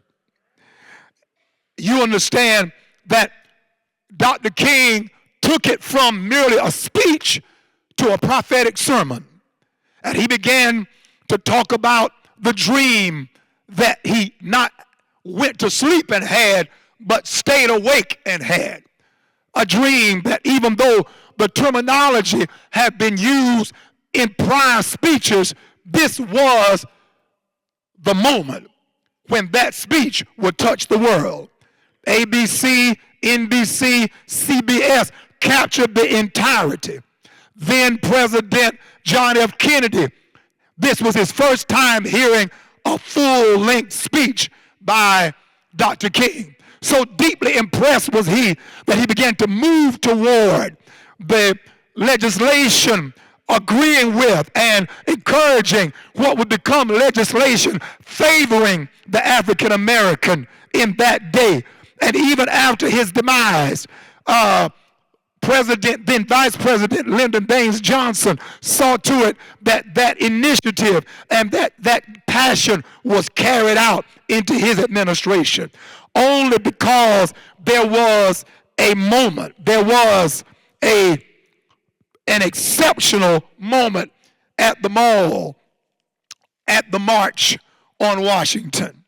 You understand that Dr. King took it from merely a speech to a prophetic sermon. And he began to talk about the dream that he not went to sleep and had, but stayed awake and had. A dream that, even though the terminology had been used in prior speeches, this was the moment when that speech would touch the world. ABC, NBC, CBS captured the entirety. Then President John F. Kennedy, this was his first time hearing a full-length speech by Dr. King. So deeply impressed was he that he began to move toward the legislation agreeing with and encouraging what would become legislation favoring the African American in that day. And even after his demise, then Vice President Lyndon Baines Johnson saw to it that that initiative and that passion was carried out into his administration. Only because there was a moment, there was an exceptional moment at the mall, at the March on Washington.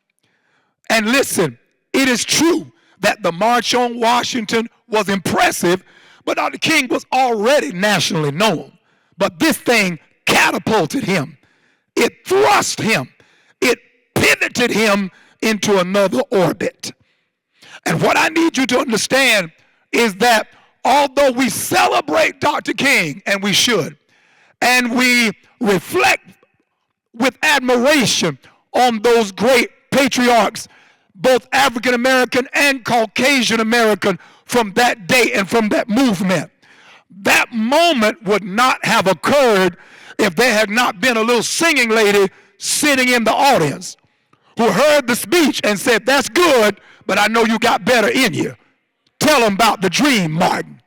And listen, it is true that the March on Washington was impressive, but Dr. King was already nationally known. But this thing catapulted him. It thrust him. It pivoted him into another orbit. And what I need you to understand is that although we celebrate Dr. King, and we should, and we reflect with admiration on those great patriarchs, both African American and Caucasian American, from that day and from that movement, that moment would not have occurred if there had not been a little singing lady sitting in the audience who heard the speech and said, "That's good, but I know you got better in you. Tell them about the dream, Martin."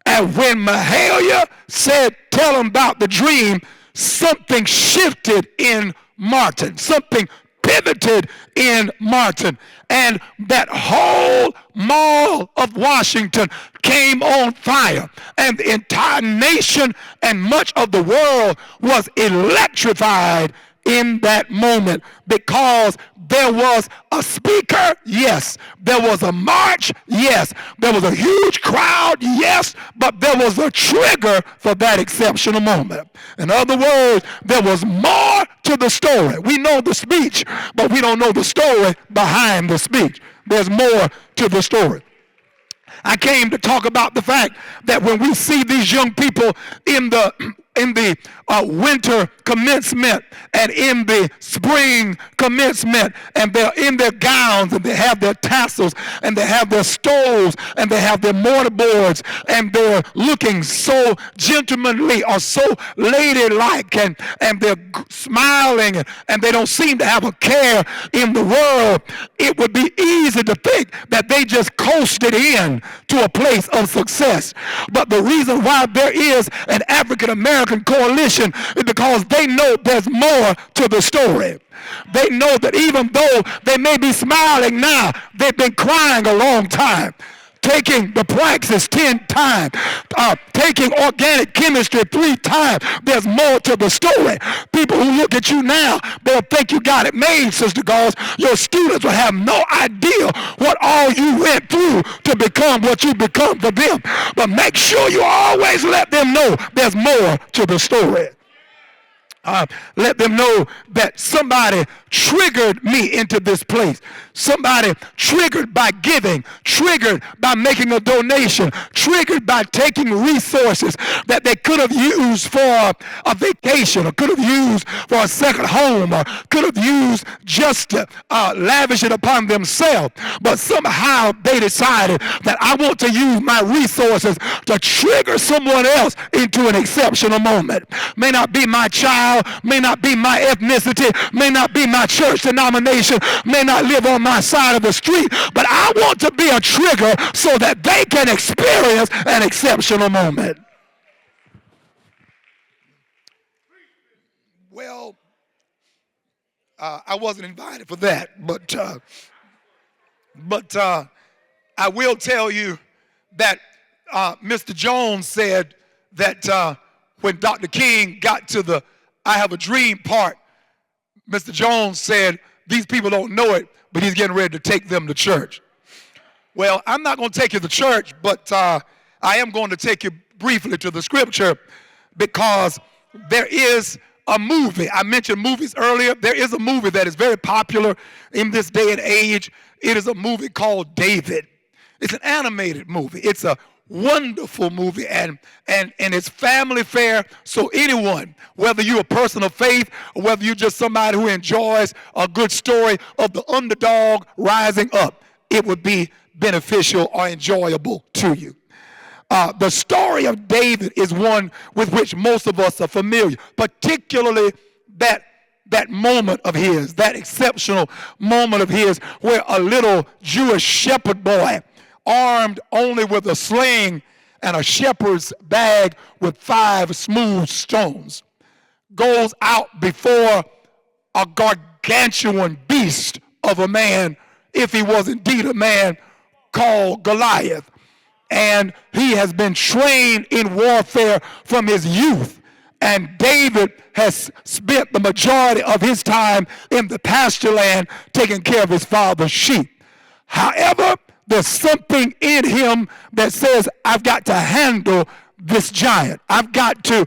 And when Mahalia said, "Tell them about the dream," something shifted in Martin. Something pivoted in Martin. And that whole mall of Washington came on fire. And the entire nation and much of the world was electrified in that moment, because there was a speaker, yes. There was a march, yes. There was a huge crowd, yes. But there was a trigger for that exceptional moment. In other words, there was more to the story. We know the speech, but we don't know the story behind the speech. There's more to the story. I came to talk about the fact that when we see these young people in the winter commencement and in the spring commencement, and they're in their gowns and they have their tassels and they have their stoles and they have their mortarboards and they're looking so gentlemanly or so ladylike, and they're smiling and they don't seem to have a care in the world, it would be easy to think that they just coasted in to a place of success. But the reason why there is an African American coalition is because they know there's more to the story. They know that even though they may be smiling now, they've been crying a long time. Taking the praxis 10 times, taking organic chemistry 3 times. There's more to the story. People who look at you now, they'll think you got it made, Sister Gauls. Your students will have no idea what all you went through to become what you become for them. But make sure you always let them know there's more to the story. Let them know that somebody triggered me into this place. Somebody triggered by giving, triggered by making a donation, triggered by taking resources that they could have used for a vacation, or could have used for a second home, or could have used just to lavish it upon themselves. But somehow they decided that I want to use my resources to trigger someone else into an exceptional moment. May not be my child, may not be my ethnicity, may not be my church denomination, may not live on my side of the street, but I want to be a trigger so that they can experience an exceptional moment. Well, I wasn't invited for that, but I will tell you that Mr. Jones said that when Dr. King got to the I have a dream part, Mr. Jones said, these people don't know it, but he's getting ready to take them to church. Well, I'm not going to take you to church, but I am going to take you briefly to the scripture, because there is a movie. I mentioned movies earlier. There is a movie that is very popular in this day and age. It is a movie called David. It's an animated movie. It's a wonderful movie, and it's family fare. So anyone, whether you're a person of faith or whether you're just somebody who enjoys a good story of the underdog rising up, it would be beneficial or enjoyable to you. The story of David is one with which most of us are familiar, particularly that moment of his, that exceptional moment of his, where a little Jewish shepherd boy, armed only with a sling and a shepherd's bag with 5 smooth stones, goes out before a gargantuan beast of a man, if he was indeed a man, called Goliath. And he has been trained in warfare from his youth. And David has spent the majority of his time in the pasture land taking care of his father's sheep. However, there's something in him that says, I've got to handle this giant. I've got to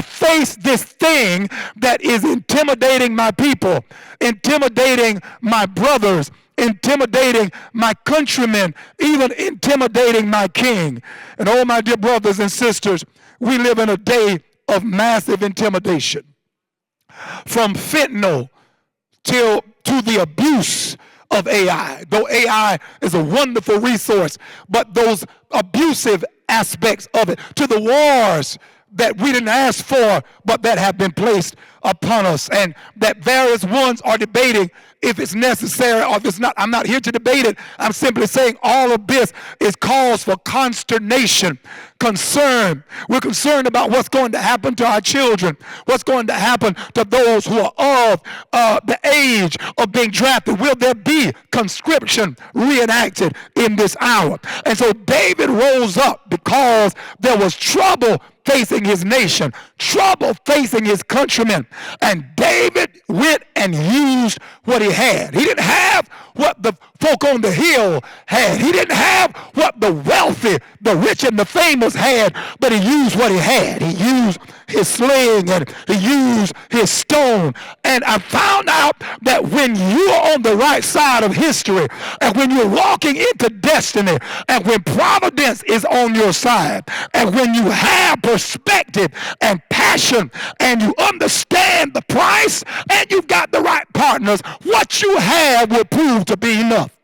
face this thing that is intimidating my people, intimidating my brothers, intimidating my countrymen, even intimidating my king. And oh, my dear brothers and sisters, we live in a day of massive intimidation. From fentanyl to the abuse of AI. Though AI is a wonderful resource, but those abusive aspects of it, to the wars that we didn't ask for, but that have been placed upon us, and that various ones are debating if it's necessary or if it's not. I'm not here to debate it. I'm simply saying all of this is cause for consternation, concern. We're concerned about what's going to happen to our children, what's going to happen to those who are of the age of being drafted. Will there be conscription reenacted in this hour? And so David rose up because there was trouble facing his nation, trouble facing his countrymen. And David went and used what he had. He didn't have what the folk on the hill had. He didn't have what the wealthy, the rich, and the famous had, but he used what he had. He used his sling and he used his stone. And I found out that when you are on the right side of history, and when you're walking into destiny, and when providence is on your side, and when you have perspective and passion, and you understand the price, and you've got the right partners, what you have will prove to be enough.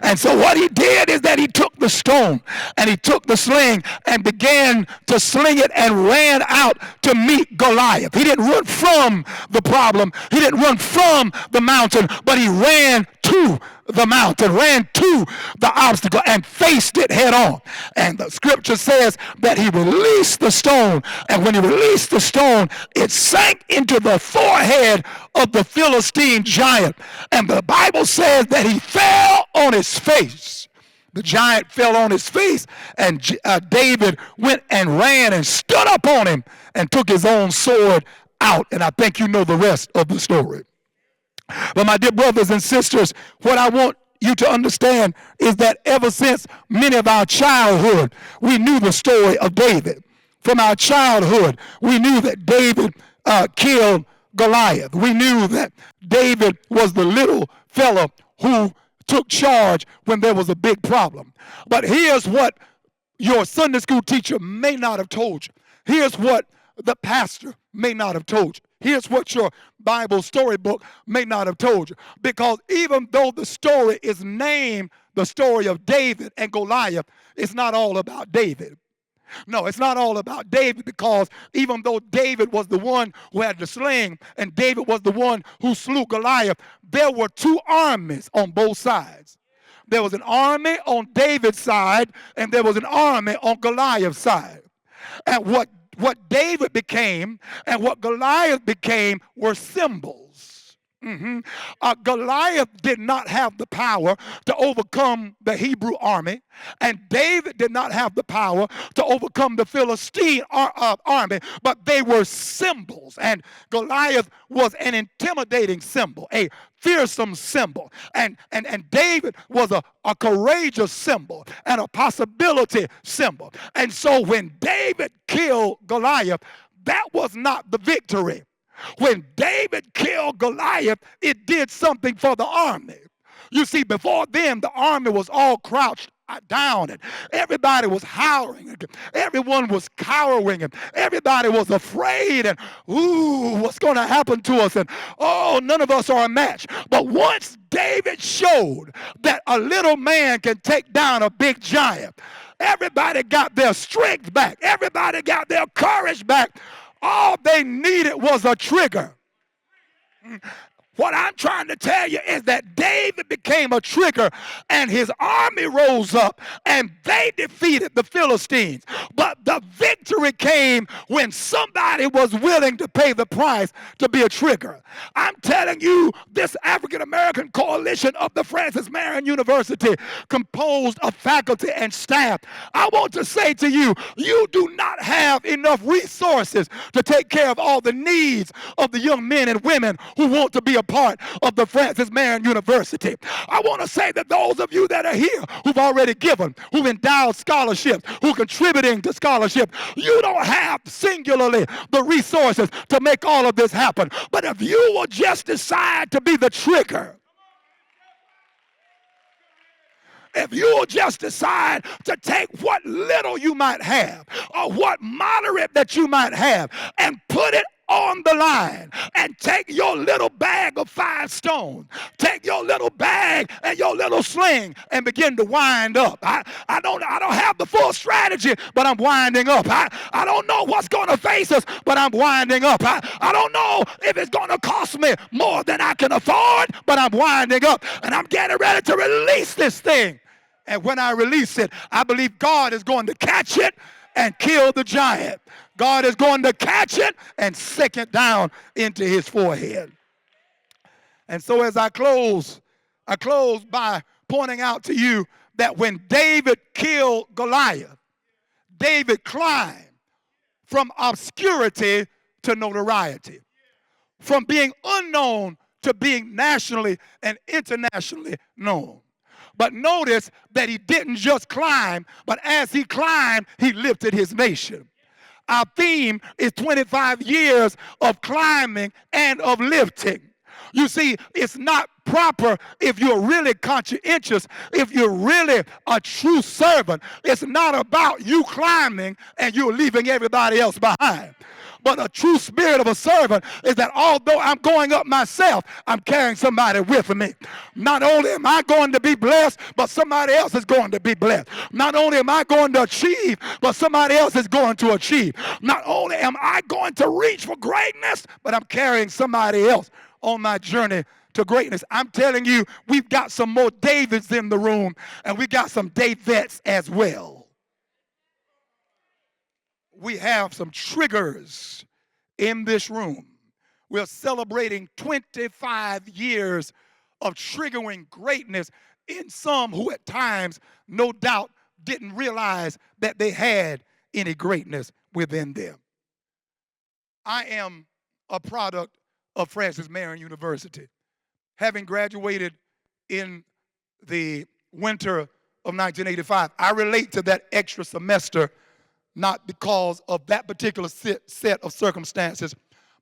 And so what he did is that he took the stone and he took the sling and began to sling it and ran out to meet Goliath. He didn't run from the problem. He didn't run from the mountain, but he ran to the mountain, ran to the obstacle and faced it head on. And the scripture says that he released the stone, and when he released the stone, it sank into the forehead of the Philistine giant. And the Bible says that he fell on his face. The giant fell on his face, and David went and ran and stood up on him and took his own sword out. And I think you know the rest of the story. But my dear brothers and sisters, what I want you to understand is that ever since many of our childhood, we knew the story of David. From our childhood, we knew that David killed Goliath. We knew that David was the little fella who took charge when there was a big problem. But here's what your Sunday school teacher may not have told you. Here's what the pastor may not have told you. Here's what your Bible storybook may not have told you. Because even though the story is named the story of David and Goliath, it's not all about David. No, it's not all about David, because even though David was the one who had the sling and David was the one who slew Goliath, there were two armies on both sides. There was an army on David's side and there was an army on Goliath's side. And what David became and what Goliath became were symbols. Goliath did not have the power to overcome the Hebrew army, and David did not have the power to overcome the Philistine army, but they were symbols. And Goliath was an intimidating symbol, a fearsome symbol, and David was a courageous symbol and a possibility symbol. And so when David killed Goliath, that was not the victory. When David killed Goliath, it did something for the army. You see, before then, the army was all crouched down, and everybody was howling, and everyone was cowering, and everybody was afraid, and ooh, what's going to happen to us? And oh, none of us are a match. But once David showed that a little man can take down a big giant, everybody got their strength back. Everybody got their courage back. All they needed was a trigger. What I'm trying to tell you is that David became a trigger, and his army rose up and they defeated the Philistines. But the victory came when somebody was willing to pay the price to be a trigger. I'm telling you, this African American coalition of the Francis Marion University, composed of faculty and staff, I want to say to you, you do not have enough resources to take care of all the needs of the young men and women who want to be a part of the Francis Marion University. I want to say that those of you that are here who've already given, who've endowed scholarships, who are contributing to scholarship, you don't have singularly the resources to make all of this happen. But if you will just decide to be the trigger, if you will just decide to take what little you might have or what moderate that you might have and put it on the line, and take your little bag of 5 stones, take your little bag and your little sling and begin to wind up. I don't have the full strategy, but I'm winding up. I don't know what's going to face us, but I'm winding up. I don't know if it's going to cost me more than I can afford, but I'm winding up, and I'm getting ready to release this thing. And when I release it, I believe God is going to catch it and kill the giant. God is going to catch it and sink it down into his forehead. And so as I close by pointing out to you that when David killed Goliath, David climbed from obscurity to notoriety. from being unknown to being nationally and internationally known. But notice that he didn't just climb, but as he climbed, he lifted his nation. Our theme is 25 years of climbing and of lifting. You see, it's not proper if you're really conscientious, if you're really a true servant. It's not about you climbing and you're leaving everybody else behind. But a true spirit of a servant is that although I'm going up myself, I'm carrying somebody with me. Not only am I going to be blessed, but somebody else is going to be blessed. Not only am I going to achieve, but somebody else is going to achieve. Not only am I going to reach for greatness, but I'm carrying somebody else on my journey to greatness. I'm telling you, we've got some more Davids in the room, and we got some Davettes as well. We have some triggers in this room. We're celebrating 25 years of triggering greatness in some who at times, no doubt, didn't realize that they had any greatness within them. I am a product of Francis Marion University. Having graduated in the winter of 1985, I relate to that extra semester not because of that particular set of circumstances,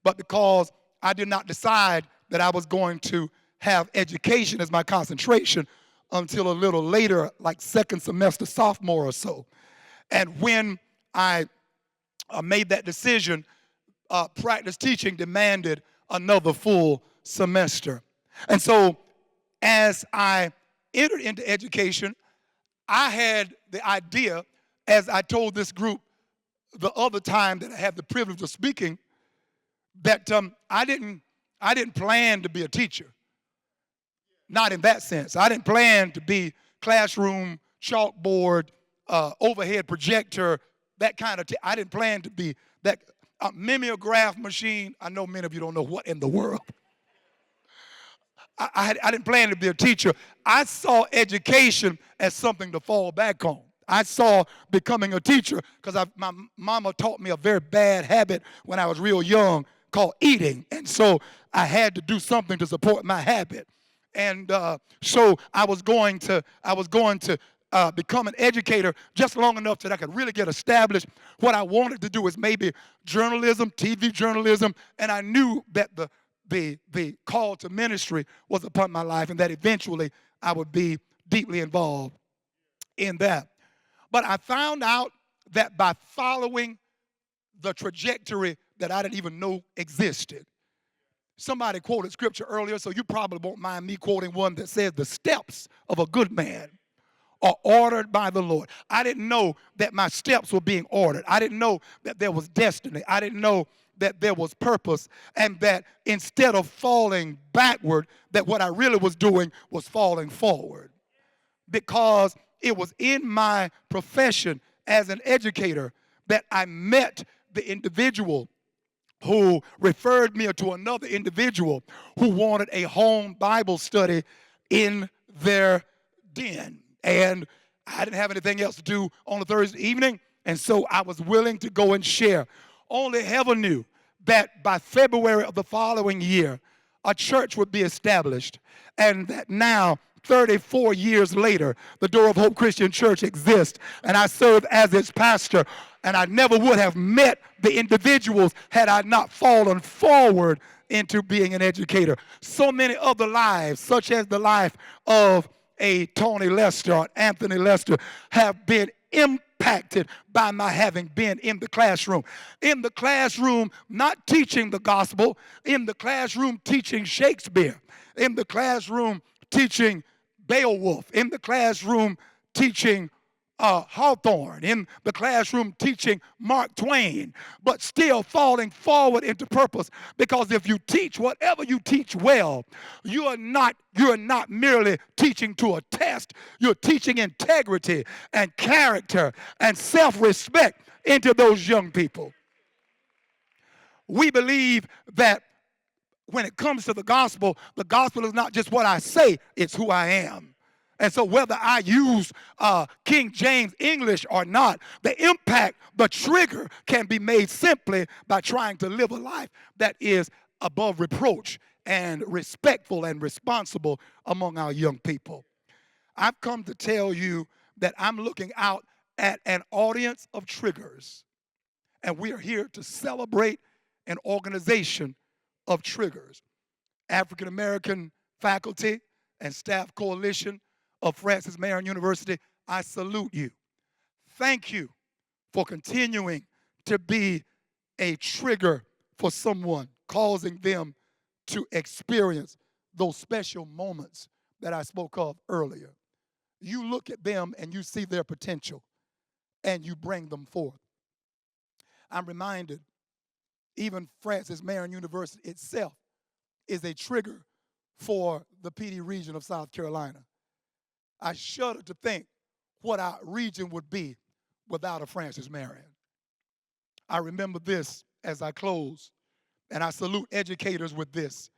but because I did not decide that I was going to have education as my concentration until a little later, like second semester, sophomore or so. And when I made that decision, practice teaching demanded another full semester. And so as I entered into education, I had the idea, as I told this group the other time that I had the privilege of speaking, that I didn't plan to be a teacher. Not in that sense. I didn't plan to be classroom, chalkboard, overhead projector, that kind of I didn't plan to be that mimeograph machine. I know many of you don't know what in the world. I didn't plan to be a teacher. I saw education as something to fall back on. I saw becoming a teacher because my mama taught me a very bad habit when I was real young called eating. And so I had to do something to support my habit. And so I was going to become an educator just long enough that I could really get established. What I wanted to do was maybe journalism, TV journalism, and I knew that the call to ministry was upon my life and that eventually I would be deeply involved in that. But I found out that by following the trajectory that I didn't even know existed. Somebody quoted scripture earlier, so you probably won't mind me quoting one that says, the steps of a good man are ordered by the Lord. I didn't know that my steps were being ordered. I didn't know that there was destiny. I didn't know that there was purpose, and that instead of falling backward, that what I really was doing was falling forward. Because it was in my profession as an educator that I met the individual who referred me to another individual who wanted a home Bible study in their den. And I didn't have anything else to do on a Thursday evening, and so I was willing to go and share. Only heaven knew that by February of the following year, a church would be established, and that now, 34 years later, the Door of Hope Christian Church exists, and I serve as its pastor. And I never would have met the individuals had I not fallen forward into being an educator. So many other lives, such as the life of a Tony Lester or Anthony Lester, have been impacted by my having been in the classroom. In the classroom, not teaching the gospel, in the classroom teaching Shakespeare, in the classroom teaching Beowulf, in the classroom teaching Hawthorne, in the classroom teaching Mark Twain, but still falling forward into purpose. Because if you teach whatever you teach well, you're not merely teaching to a test. You're teaching integrity and character and self-respect into those young people. We believe that when it comes to the gospel is not just what I say, it's who I am. And so whether I use King James English or not, the impact, the trigger can be made simply by trying to live a life that is above reproach and respectful and responsible among our young people. I've come to tell you that I'm looking out at an audience of triggers, and we are here to celebrate an organization of triggers. African American Faculty and Staff Coalition of Francis Marion University, I salute you. Thank you for continuing to be a trigger for someone, causing them to experience those special moments that I spoke of earlier. You look at them and you see their potential and you bring them forth. I'm reminded, even Francis Marion University itself is a trigger for the PD region of South Carolina. I shudder to think what our region would be without a Francis Marion. I remember this as I close, and I salute educators with this,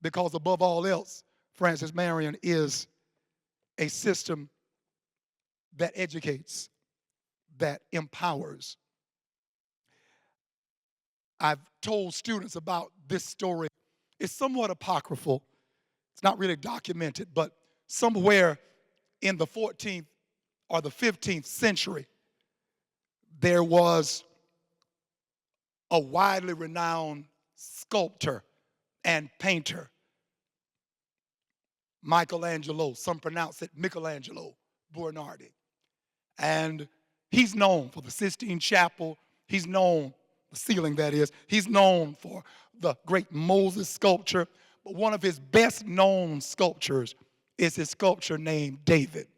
because above all else, Francis Marion is a system that educates, that empowers. I've told students about this story. It's somewhat apocryphal. It's not really documented, but somewhere in the 14th or the 15th century, there was a widely renowned sculptor and painter, Michelangelo. Some pronounce it Michelangelo Buonarroti. And he's known for the Sistine Chapel. He's known, the ceiling that is, he's known for the great Moses sculpture. But one of his best known sculptures is his sculpture named David.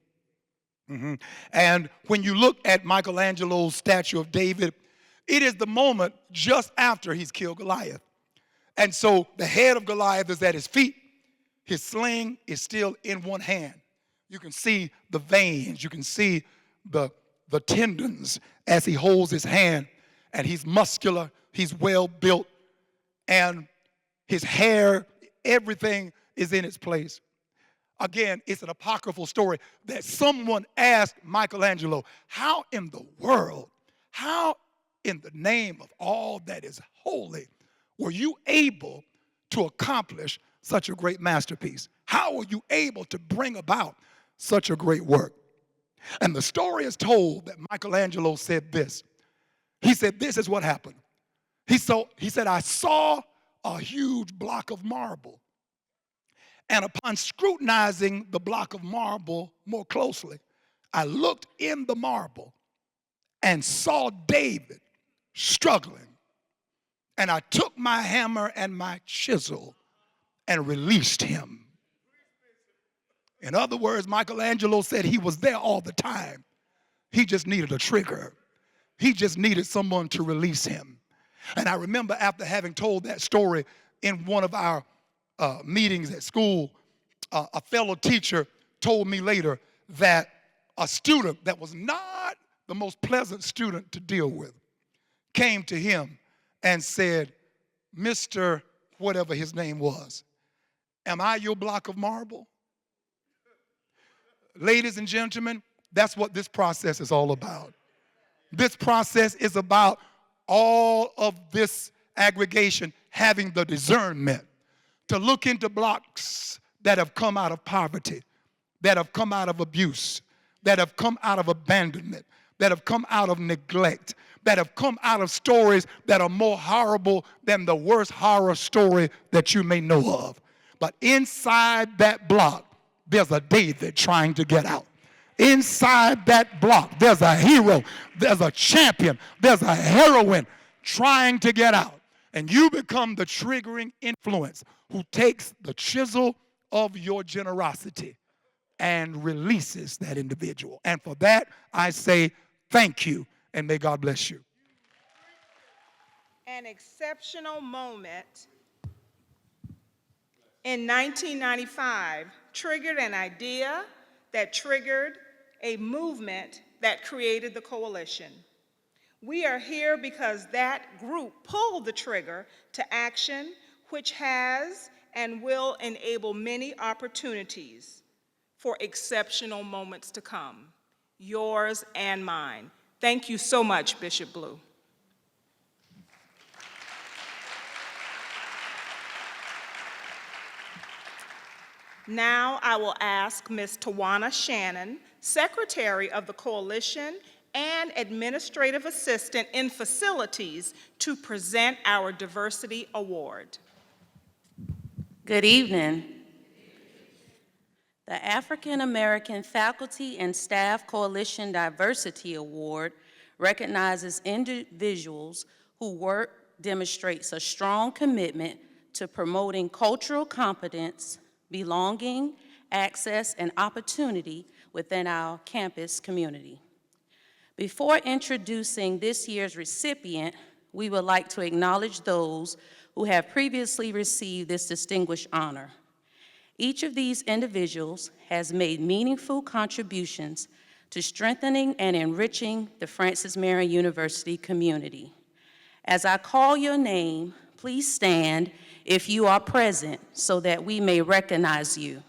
And when you look at Michelangelo's statue of David, it is the moment just after he's killed Goliath. And so the head of Goliath is at his feet. His sling is still in one hand. You can see the veins. You can see the tendons as he holds his hand. And he's muscular. He's well built. And his hair, everything is in its place. Again, it's an apocryphal story that someone asked Michelangelo, how in the world, how in the name of all that is holy, were you able to accomplish such a great masterpiece? How were you able to bring about such a great work? And the story is told that Michelangelo said this. He said, this is what happened. He said, I saw a huge block of marble. And upon scrutinizing the block of marble more closely, I looked in the marble and saw David struggling. And I took my hammer and my chisel and released him. In other words, Michelangelo said he was there all the time. He just needed a trigger. He just needed someone to release him. And I remember after having told that story in one of our meetings at school, a fellow teacher told me later that a student that was not the most pleasant student to deal with came to him and said, Mr. whatever his name was, am I your block of marble? Ladies and gentlemen, that's what this process is all about. This process is about all of this aggregation having the discernment to look into blocks that have come out of poverty, that have come out of abuse, that have come out of abandonment, that have come out of neglect, that have come out of stories that are more horrible than the worst horror story that you may know of. But inside that block, there's a David trying to get out. Inside that block, there's a hero, there's a champion, there's a heroine trying to get out. And you become the triggering influence who takes the chisel of your generosity and releases that individual. And for that, I say thank you, and may God bless you. An exceptional moment in 1995 triggered an idea that triggered a movement that created the coalition. We are here because that group pulled the trigger to action, which has and will enable many opportunities for exceptional moments to come, yours and mine. Thank you so much, Bishop Blue. Now I will ask Ms. Tawana Shannon, Secretary of the Coalition and Administrative Assistant in Facilities, to present our Diversity Award. Good evening. The African American Faculty and Staff Coalition Diversity Award recognizes individuals whose work demonstrates a strong commitment to promoting cultural competence, belonging, access, and opportunity within our campus community. Before introducing this year's recipient, we would like to acknowledge those who have previously received this distinguished honor. Each of these individuals has made meaningful contributions to strengthening and enriching the Francis Marion University community. As I call your name, please stand if you are present so that we may recognize you.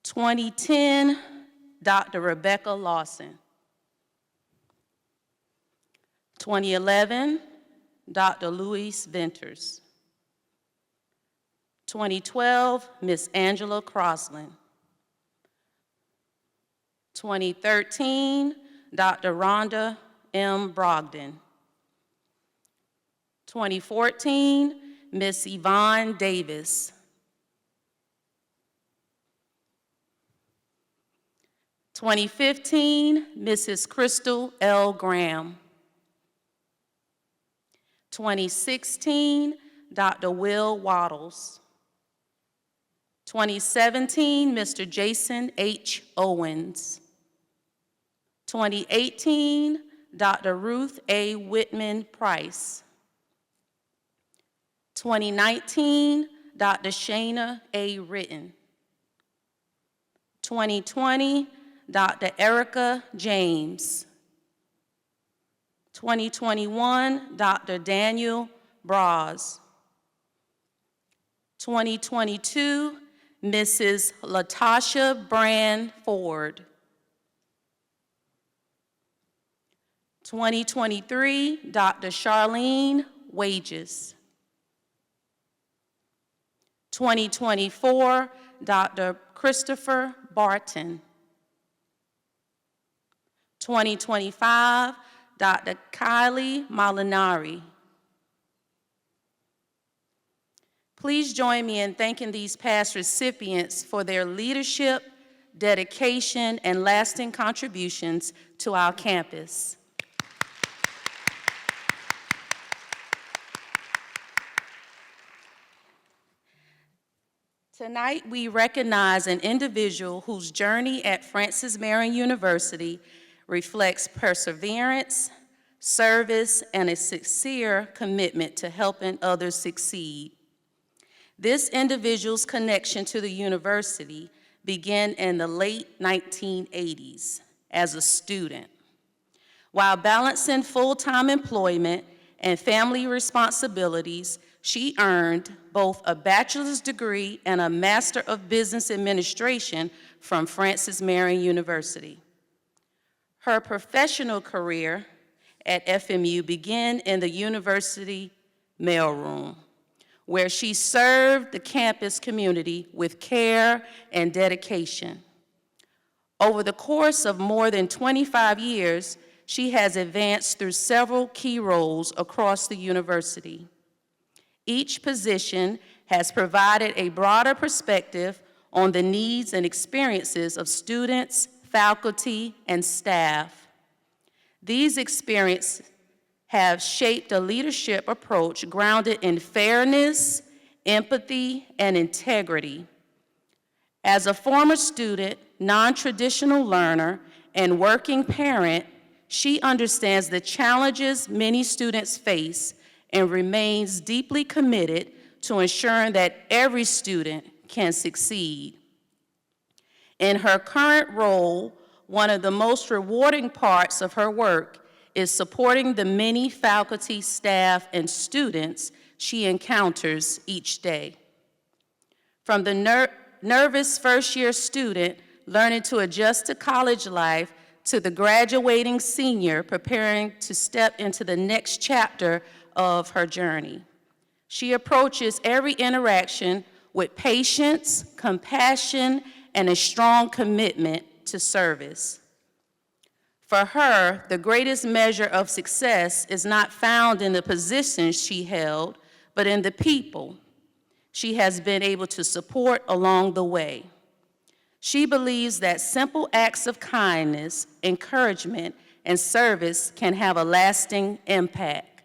2010, Dr. Rebecca Lawson. 2011, Dr. Louise Venters. 2012, Ms. Angela Crossland. 2013, Dr. Rhonda M. Brogdon. 2014, Ms. Yvonne Davis. 2015, Mrs. Crystal L. Graham. 2016, Dr. Will Waddles. 2017, Mr. Jason H. Owens. 2018, Dr. Ruth A. Whitman Price. 2019, Dr. Shana A. Ritten. 2020, Dr. Erica James. 2021, Dr. Daniel Braz. 2022, Mrs. Latasha Brand Ford. 2023, Dr. Charlene Wages. 2024, Dr. Christopher Barton. 2025, Dr. Kylie Molinari. Please join me in thanking these past recipients for their leadership, dedication, and lasting contributions to our campus. Tonight, we recognize an individual whose journey at Francis Marion University reflects perseverance, service, and a sincere commitment to helping others succeed. This individual's connection to the university began in the late 1980s as a student. While balancing full-time employment and family responsibilities, she earned both a bachelor's degree and a Master of Business Administration from Francis Marion University. Her professional career at FMU began in the university mailroom, where she served the campus community with care and dedication. Over the course of more than 25 years, she has advanced through several key roles across the university. Each position has provided a broader perspective on the needs and experiences of students, faculty, and staff. These experiences have shaped a leadership approach grounded in fairness, empathy, and integrity. As a former student, non-traditional learner, and working parent, she understands the challenges many students face and remains deeply committed to ensuring that every student can succeed. In her current role, one of the most rewarding parts of her work is supporting the many faculty, staff, and students she encounters each day. From the nervous first-year student learning to adjust to college life to the graduating senior preparing to step into the next chapter of her journey. She approaches every interaction with patience, compassion, and a strong commitment to service. For her, the greatest measure of success is not found in the positions she held, but in the people she has been able to support along the way. She believes that simple acts of kindness, encouragement, and service can have a lasting impact.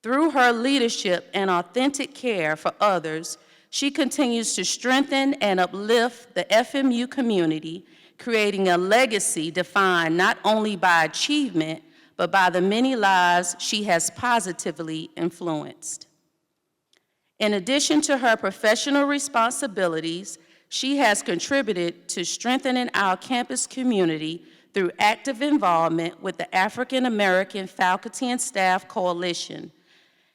Through her leadership and authentic care for others, she continues to strengthen and uplift the FMU community, creating a legacy defined not only by achievement, but by the many lives she has positively influenced. In addition to her professional responsibilities, she has contributed to strengthening our campus community through active involvement with the African American Faculty and Staff Coalition,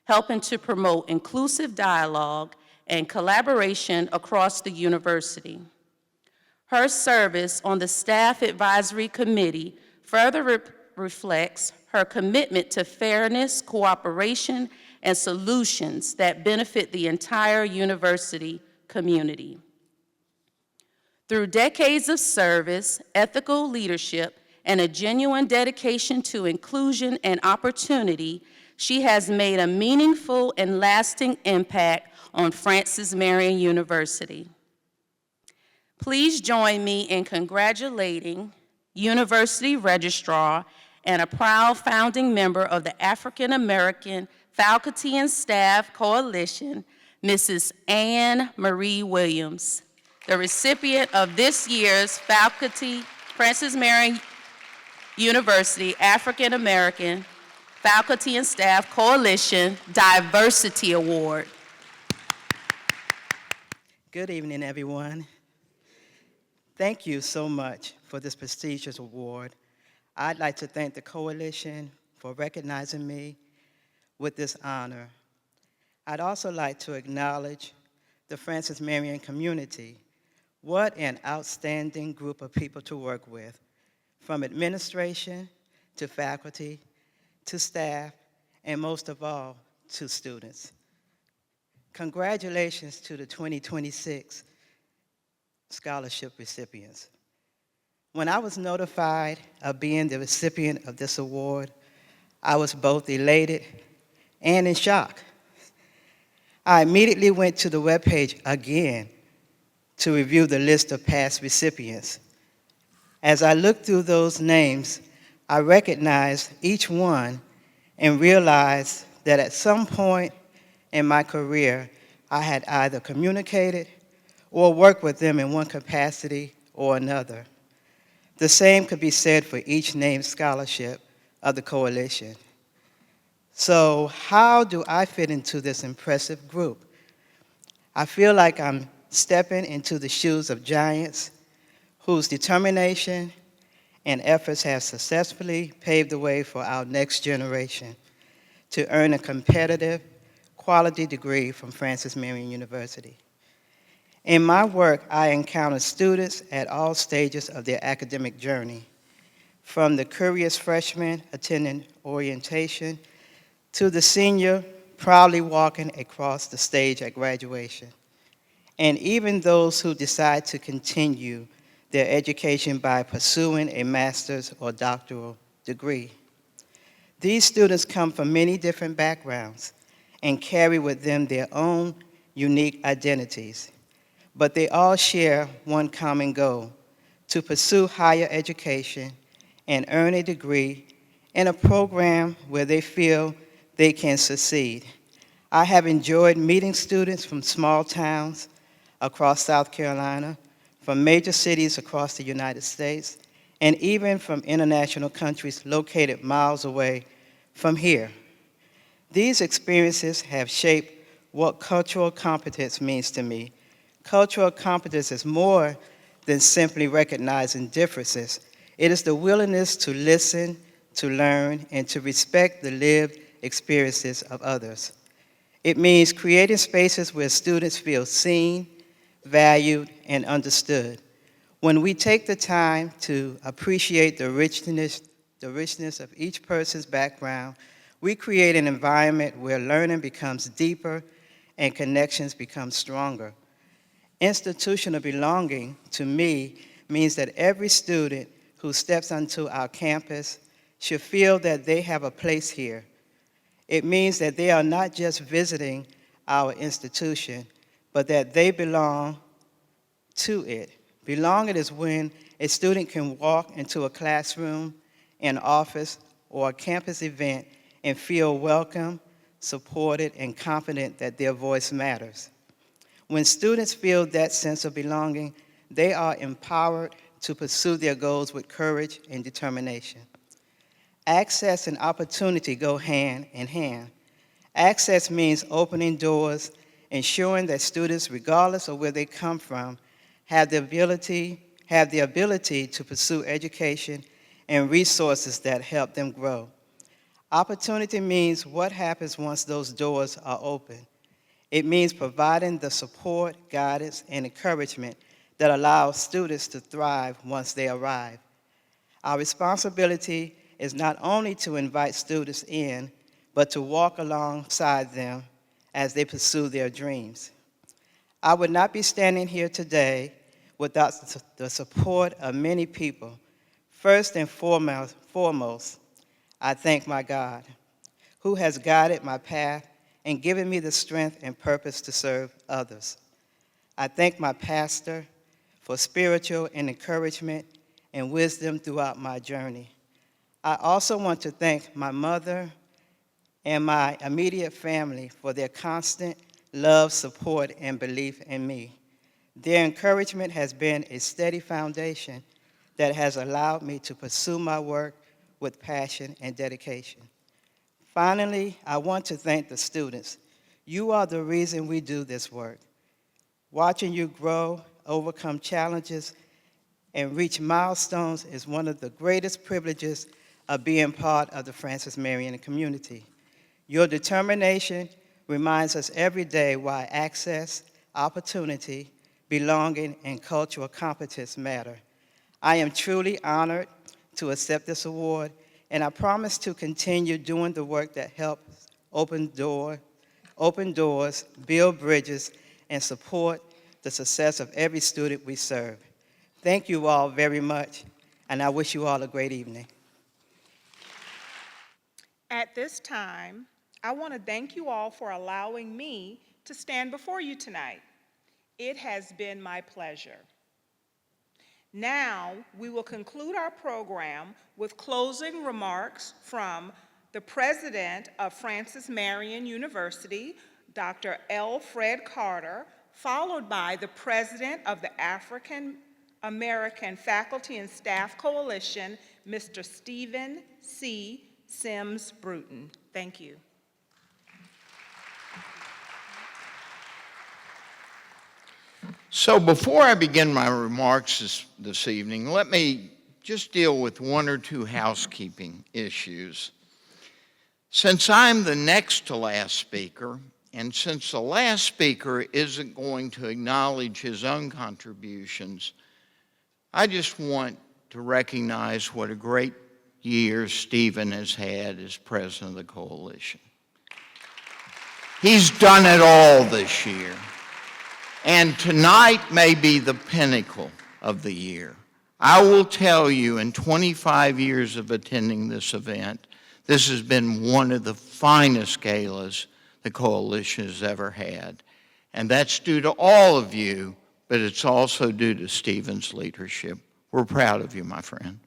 helping to promote inclusive dialogue and collaboration across the university. Her service on the Staff Advisory Committee further reflects her commitment to fairness, cooperation, and solutions that benefit the entire university community. Through decades of service, ethical leadership, and a genuine dedication to inclusion and opportunity, she has made a meaningful and lasting impact on Francis Marion University. Please join me in congratulating University Registrar and a proud founding member of the African American Faculty and Staff Coalition, Mrs. Anne Marie Williams, the recipient of this year's Francis Marion University African American Faculty and Staff Coalition Diversity Award. Good evening, everyone. Thank you so much for this prestigious award. I'd like to thank the Coalition for recognizing me with this honor. I'd also like to acknowledge the Francis Marion community. What an outstanding group of people to work with, from administration to faculty to staff, and most of all, to students. Congratulations to the 2026 scholarship recipients. When I was notified of being the recipient of this award, I was both elated and in shock. I immediately went to the webpage again to review the list of past recipients. As I looked through those names, I recognized each one and realized that at some point in my career, I had either communicated or worked with them in one capacity or another. The same could be said for each named scholarship of the Coalition. So how do I fit into this impressive group? I feel like I'm stepping into the shoes of giants whose determination and efforts have successfully paved the way for our next generation to earn a competitive, quality degree from Francis Marion University. In my work, I encounter students at all stages of their academic journey, from the curious freshman attending orientation to the senior proudly walking across the stage at graduation, and even those who decide to continue their education by pursuing a master's or doctoral degree. These students come from many different backgrounds and carry with them their own unique identities, but they all share one common goal: to pursue higher education and earn a degree in a program where they feel they can succeed. I have enjoyed meeting students from small towns across South Carolina, from major cities across the United States, and even from international countries located miles away from here. These experiences have shaped what cultural competence means to me. Cultural competence is more than simply recognizing differences. It is the willingness to listen, to learn, and to respect the lived experiences of others. It means creating spaces where students feel seen, valued, and understood. When we take the time to appreciate the richness of each person's background, we create an environment where learning becomes deeper and connections become stronger. Institutional belonging, to me, means that every student who steps onto our campus should feel that they have a place here. It means that they are not just visiting our institution, but that they belong to it. Belonging is when a student can walk into a classroom, an office, or a campus event and feel welcome, supported, and confident that their voice matters. When students feel that sense of belonging, they are empowered to pursue their goals with courage and determination. Access and opportunity go hand in hand. Access means opening doors, ensuring that students, regardless of where they come from, have the ability to pursue education and resources that help them grow. Opportunity means what happens once those doors are open. It means providing the support, guidance, and encouragement that allows students to thrive once they arrive. Our responsibility is not only to invite students in, but to walk alongside them as they pursue their dreams. I would not be standing here today without the support of many people. First and foremost, I thank my God, who has guided my path and given me the strength and purpose to serve others. I thank my pastor for spiritual and encouragement and wisdom throughout my journey. I also want to thank my mother and my immediate family for their constant love, support, and belief in me. Their encouragement has been a steady foundation that has allowed me to pursue my work with passion and dedication. Finally, I want to thank the students. You are the reason we do this work. Watching you grow, overcome challenges, and reach milestones is one of the greatest privileges of being part of the Francis Marion community. Your determination reminds us every day why access, opportunity, belonging, and cultural competence matter. I am truly honored to accept this award, and I promise to continue doing the work that helps open doors, build bridges, and support the success of every student we serve. Thank you all very much, and I wish you all a great evening. At this time, I want to thank you all for allowing me to stand before you tonight. It has been my pleasure. Now, we will conclude our program with closing remarks from the president of Francis Marion University, Dr. L. Fred Carter, followed by the president of the African American Faculty and Staff Coalition, Mr. Stephen C. Sims Bruton. Thank you. So before I begin my remarks this evening, let me just deal with one or two housekeeping issues. Since I'm the next to last speaker, and since the last speaker isn't going to acknowledge his own contributions, I just want to recognize what a great year Stephen has had as president of the coalition. He's done it all this year. And tonight may be the pinnacle of the year. I will tell you, in 25 years of attending this event, this has been one of the finest galas the coalition has ever had. And that's due to all of you, but it's also due to Stephen's leadership. We're proud of you, my friend.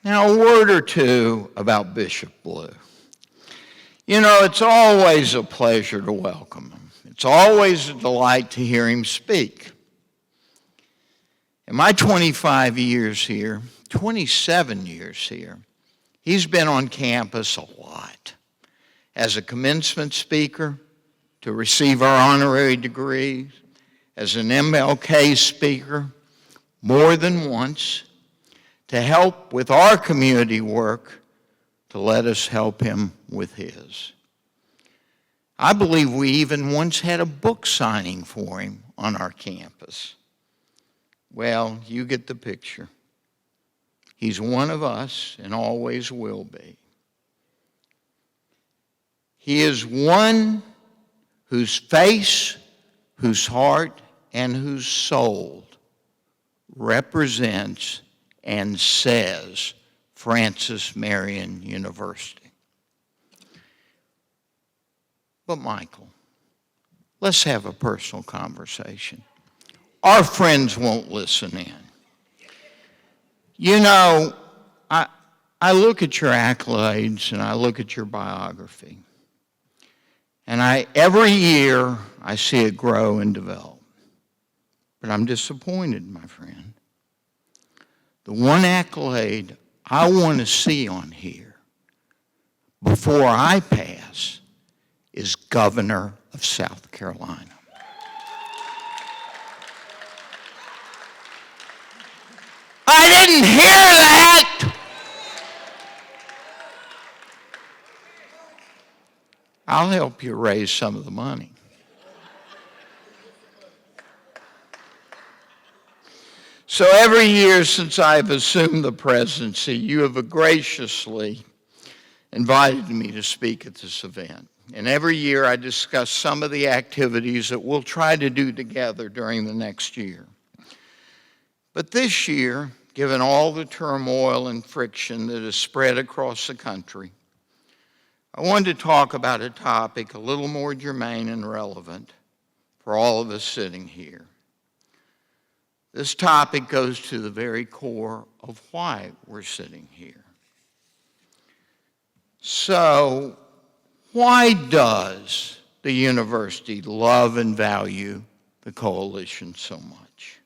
Now, a word or two about Bishop Blue. You know, it's always a pleasure to welcome him. It's always a delight to hear him speak. In my 25 years here, 27 years here, he's been on campus a lot. As a commencement speaker, to receive our honorary degrees, as an MLK speaker, more than once, to help with our community work, to let us help him with his. I believe we even once had a book signing for him on our campus. Well, you get the picture. He's one of us and always will be. He is one whose face, whose heart, and whose soul represents and says Francis Marion University. But Michael, let's have a personal conversation. Our friends won't listen in. You know, I look at your accolades and I look at your biography. And every year I see it grow and develop. But I'm disappointed, my friend. The one accolade I want to see on here before I pass is Governor of South Carolina. I didn't hear that. I'll help you raise some of the money. So every year since I've assumed the presidency, you have graciously invited me to speak at this event. And every year I discuss some of the activities that we'll try to do together during the next year. But this year, given all the turmoil and friction that has spread across the country, I wanted to talk about a topic a little more germane and relevant for all of us sitting here. This topic goes to the very core of why we're sitting here. So, why does the university love and value the coalition so much?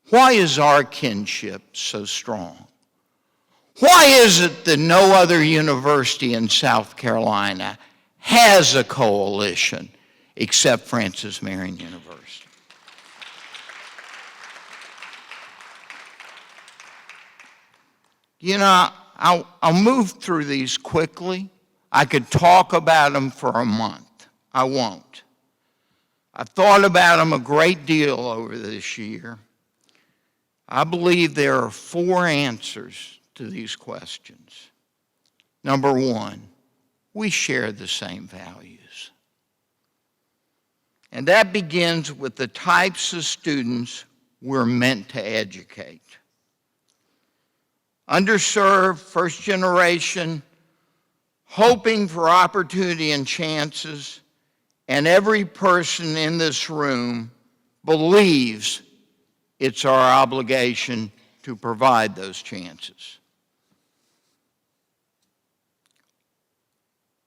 Why is our kinship so strong? Why is it that no other university in South Carolina has a coalition except Francis Marion University? You know, I'll move through these quickly. I could talk about them for a month. I won't. I've thought about them a great deal over this year. I believe there are 4 answers to these questions. Number 1, we share the same values. And that begins with the types of students we're meant to educate. Underserved, first generation, hoping for opportunity and chances, and every person in this room believes it's our obligation to provide those chances.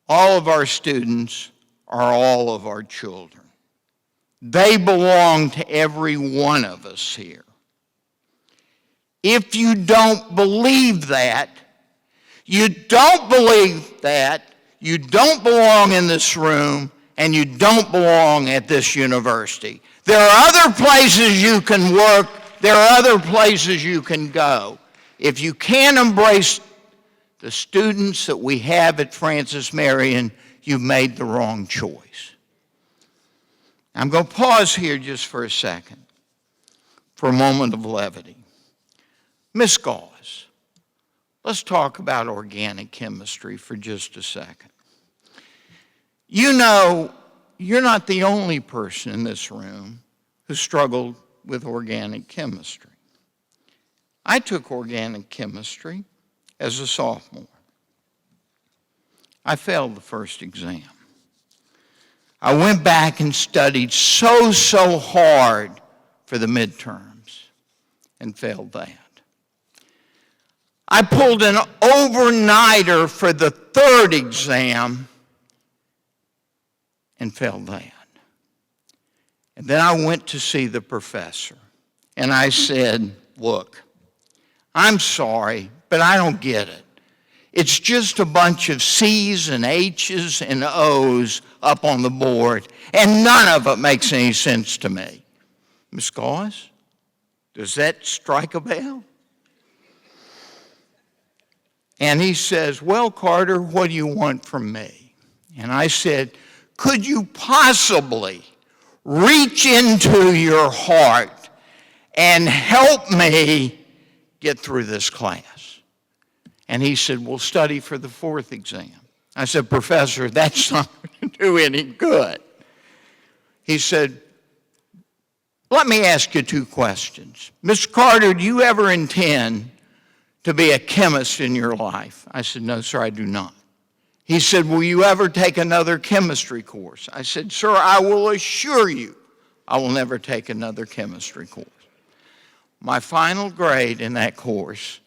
All of our students are all of our children. They belong to every one of us here. If you don't believe that, you don't belong in this room, and you don't belong at this university. There are other places you can work. There are other places you can go. If you can't embrace the students that we have at Francis Marion, you've made the wrong choice. I'm going to pause here just for a second, for a moment of levity. Miss Gauze, let's talk about organic chemistry for just a second. You know, you're not the only person in this room who struggled with organic chemistry. I took organic chemistry as a sophomore. I failed the first exam. I went back and studied so hard for the midterms and failed that. I pulled an overnighter for the third exam and failed that. And then I went to see the professor, and I said, look, I'm sorry, but I don't get it. It's just a bunch of C's and H's and O's up on the board, and none of it makes any sense to me. Ms. Gauze, does that strike a bell? And he says, well, Carter, what do you want from me? And I said, could you possibly reach into your heart and help me get through this class? And he said, well, study for the 4th exam. I said, Professor, that's not going to do any good. He said, let me ask you 2 questions. Mr. Carter, do you ever intend to be a chemist in your life? I said, no, sir, I do not. He said, will you ever take another chemistry course? I said, sir, I will assure you I will never take another chemistry course. My final grade in that course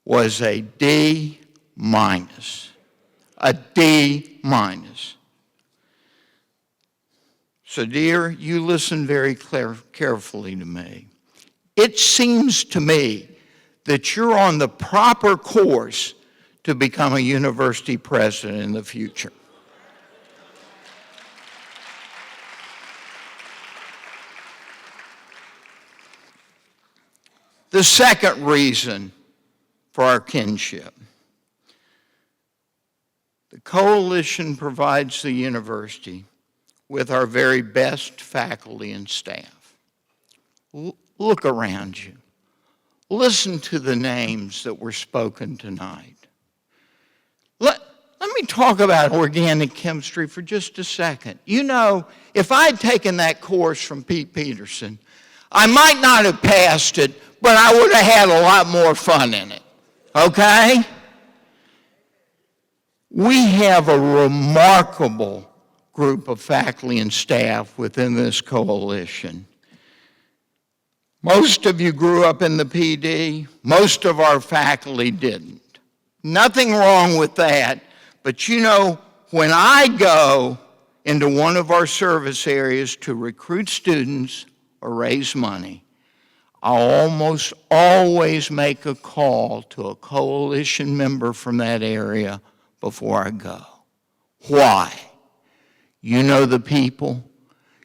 was a D minus. A D minus. So, dear, you listen very carefully to me. It seems to me that you're on the proper course to become a university president in the future. The second reason for our kinship. The coalition provides the university with our very best faculty and staff. Look around you. Listen to the names that were spoken tonight. Let me talk about organic chemistry for just a second. You know, if I had taken that course from Pete Peterson, I might not have passed it, but I would have had a lot more fun in it, okay? We have a remarkable group of faculty and staff within this coalition. Most of you grew up in the PD. Most of our faculty didn't. Nothing wrong with that, but you know, when I go into one of our service areas to recruit students or raise money, I almost always make a call to a coalition member from that area before I go. Why? You know the people.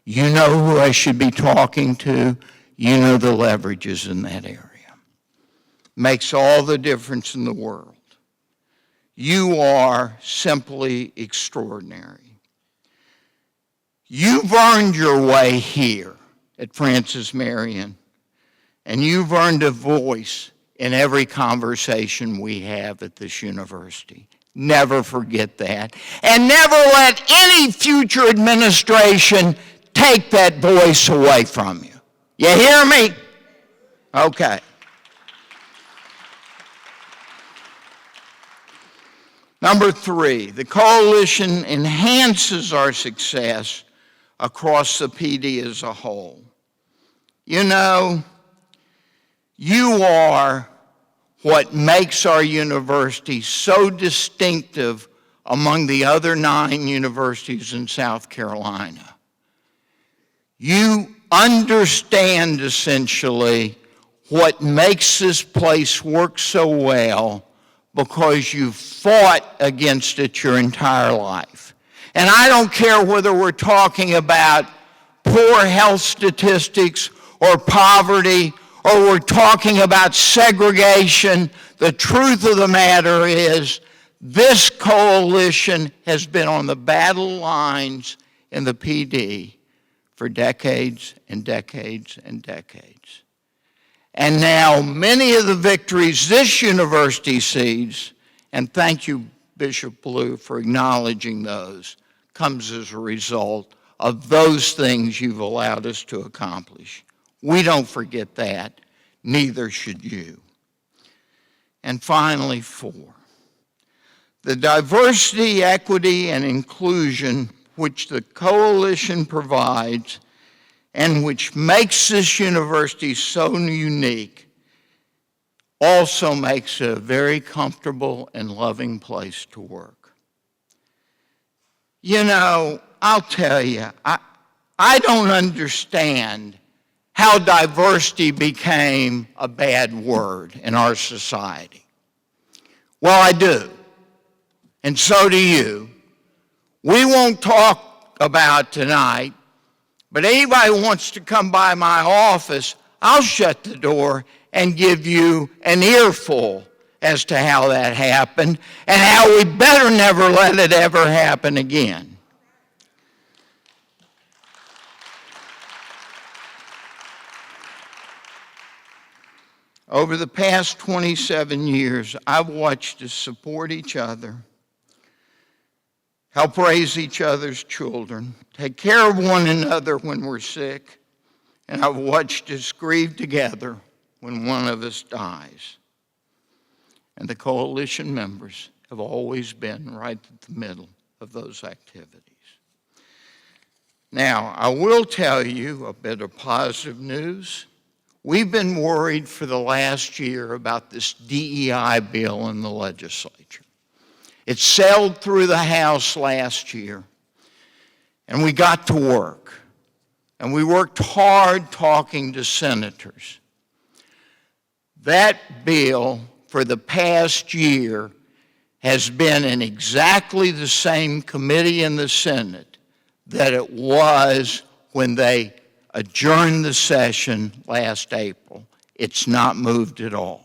You know who I should be talking to. You know the leverages in that area. Makes all the difference in the world. You are simply extraordinary. You've earned your way here at Francis Marion, and you've earned a voice in every conversation we have at this university. Never forget that. And never let any future administration take that voice away from you. You hear me? Okay. Number 3, the coalition enhances our success across the PD as a whole. You know, you are what makes our university so distinctive among the other 9 universities in South Carolina. You understand essentially what makes this place work so well because you've fought against it your entire life. And I don't care whether we're talking about poor health statistics or poverty, or we're talking about segregation. The truth of the matter is this coalition has been on the battle lines in the PD for decades and decades and decades. And now many of the victories this university sees, and thank you, Bishop Blue, for acknowledging those, comes as a result of those things you've allowed us to accomplish. We don't forget that, neither should you. And finally, 4, the diversity, equity, and inclusion which the coalition provides and which makes this university so unique also makes it a very comfortable and loving place to work. You know, I'll tell you, I don't understand how diversity became a bad word in our society. Well, I do, and so do you. We won't talk about tonight, but anybody who wants to come by my office, I'll shut the door and give you an earful as to how that happened and how we better never let it ever happen again. Over the past 27 years, I've watched us support each other, help raise each other's children, take care of one another when we're sick, and I've watched us grieve together when one of us dies. And the coalition members have always been right at the middle of those activities. Now, I will tell you a bit of positive news. We've been worried for the last year about this DEI bill in the legislature. It sailed through the House last year, and we got to work. And we worked hard talking to senators. That bill, for the past year, has been in exactly the same committee in the Senate that it was when they adjourned the session last April. It's not moved at all.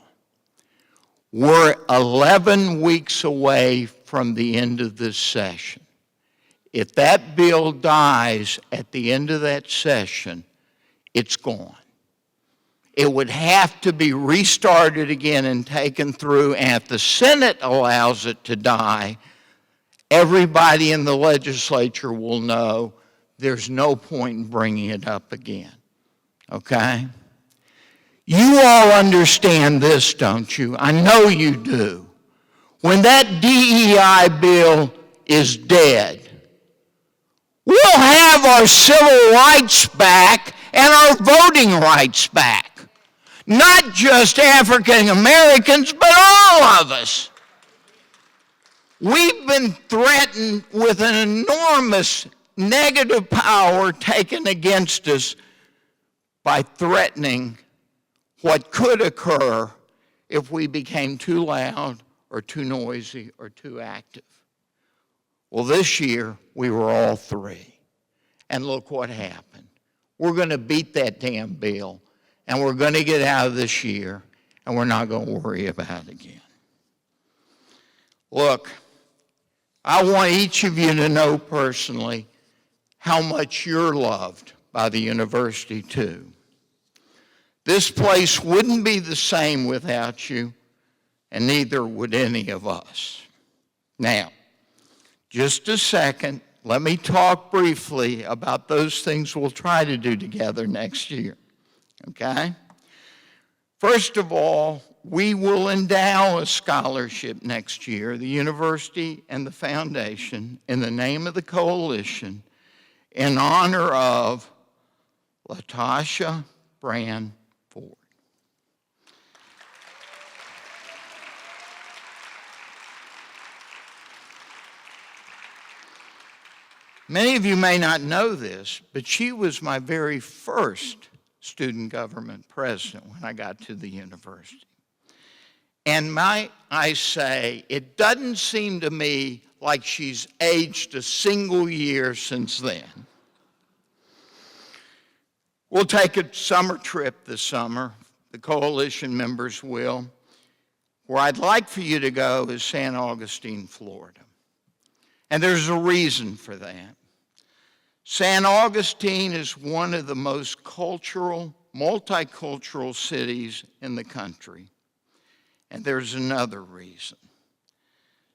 We're 11 weeks away from the end of this session. If that bill dies at the end of that session, it's gone. It would have to be restarted again and taken through, and if the Senate allows it to die, everybody in the legislature will know there's no point in bringing it up again, okay? You all understand this, don't you? I know you do. When that DEI bill is dead, we'll have our civil rights back and our voting rights back. Not just African Americans, but all of us. We've been threatened with an enormous negative power taken against us by threatening what could occur if we became too loud or too noisy or too active. Well, this year, we were all three. And look what happened. We're going to beat that damn bill, and we're going to get out of this year, and we're not going to worry about it again. Look, I want each of you to know personally how much you're loved by the university, too. This place wouldn't be the same without you, and neither would any of us. Now, just a second, let me talk briefly about those things we'll try to do together next year, okay? First of all, we will endow a scholarship next year, the university and the foundation, in the name of the coalition, in honor of Latasha Brand Ford. Many of you may not know this, but she was my very first student government president when I got to the university. And might I say, it doesn't seem to me like she's aged a single year since then. We'll take a summer trip this summer, the coalition members will. Where I'd like for you to go is San Augustine, Florida. And there's a reason for that. San Augustine is one of the most multicultural cities in the country. And there's another reason.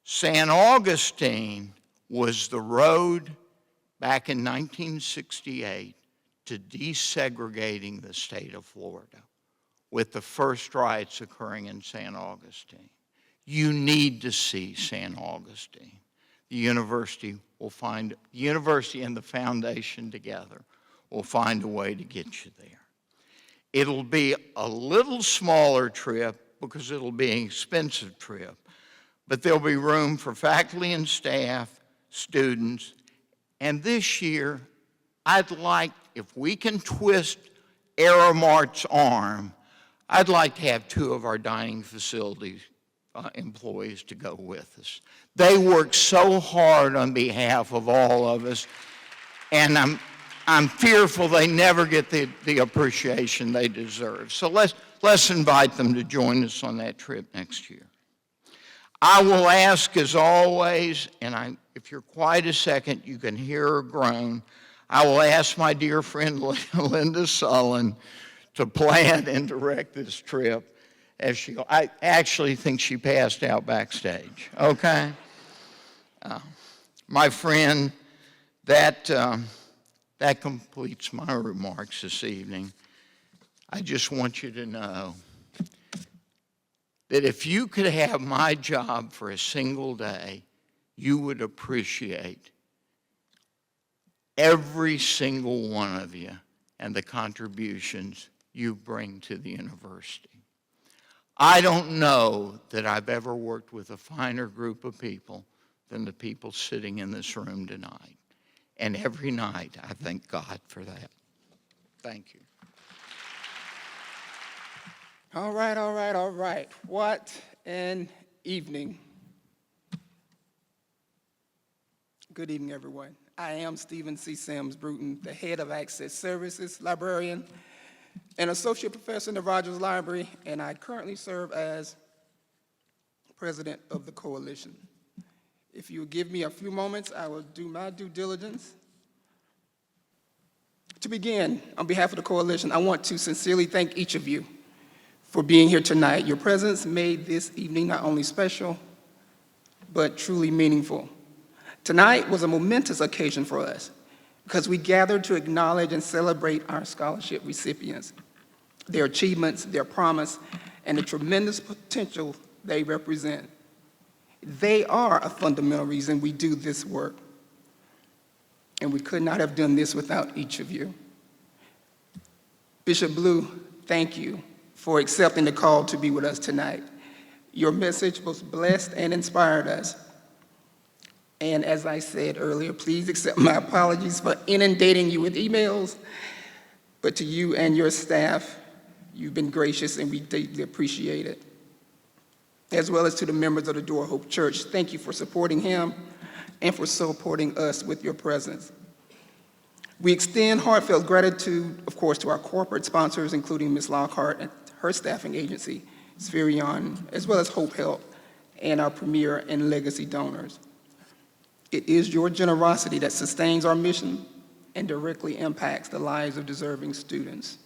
San Augustine was the road back in 1968 to desegregating the state of Florida, with the first riots occurring in San Augustine. You need to see San Augustine. The university and the foundation together will find a way to get you there. It'll be a little smaller trip because it'll be an expensive trip, but there'll be room for faculty and staff, students, and this year, I'd like, if we can twist Aramart's arm, I'd like to have 2 of our dining facilities employees to go with us. They work so hard on behalf of all of us, and I'm fearful they never get the appreciation they deserve. So let's invite them to join us on that trip next year. I will ask, as always, and if you're quiet a second, you can hear her groan. I will ask my dear friend Linda Sullen to plan and direct this trip. I actually think she passed out backstage, okay? My friend, that completes my remarks this evening. I just want you to know that if you could have my job for a single day, you would appreciate every single one of you and the contributions you bring to the university. I don't know that I've ever worked with a finer group of people than the people sitting in this room tonight. And every night, I thank God for that. Thank you. All right, all right, all right. What an evening. Good evening, everyone. I am Stephen C. Sims Bruton, the head of Access Services, librarian, and associate professor in the Rogers Library, and I currently serve as president of the coalition. If you give me a few moments, I will do my due diligence. To begin, on behalf of the coalition, I want to sincerely thank each of you for being here tonight. Your presence made this evening not only special, but truly meaningful. Tonight was a momentous occasion for us because we gathered to acknowledge and celebrate our scholarship recipients, their achievements, their promise, and the tremendous potential they represent. They are a fundamental reason we do this work, and we could not have done this without each of you. Bishop Blue, thank you for accepting the call to be with us tonight. Your message was blessed and inspired us. And as I said earlier, please accept my apologies for inundating you with emails, but to you and your staff, you've been gracious and we deeply appreciate it. As well as to the members of the Door Hope Church, thank you for supporting him and for supporting us with your presence. We extend heartfelt gratitude, of course, to our corporate sponsors, including Ms. Lockhart and her staffing agency, Spherion, as well as Hope Health, and our premier and legacy donors. It is your generosity that sustains our mission and directly impacts the lives of deserving students.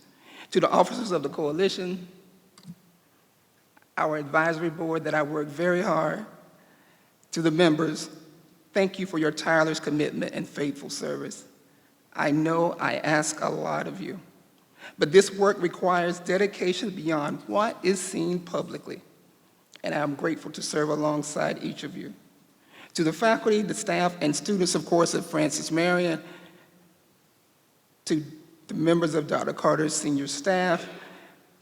To the officers of the coalition, our advisory board that I work very hard, to the members, thank you for your tireless commitment and faithful service. I know I ask a lot of you, but this work requires dedication beyond what is seen publicly, and I'm grateful to serve alongside each of you. To the faculty, the staff, and students, of course, at Francis Marion, to the members of Dr. Carter's senior staff,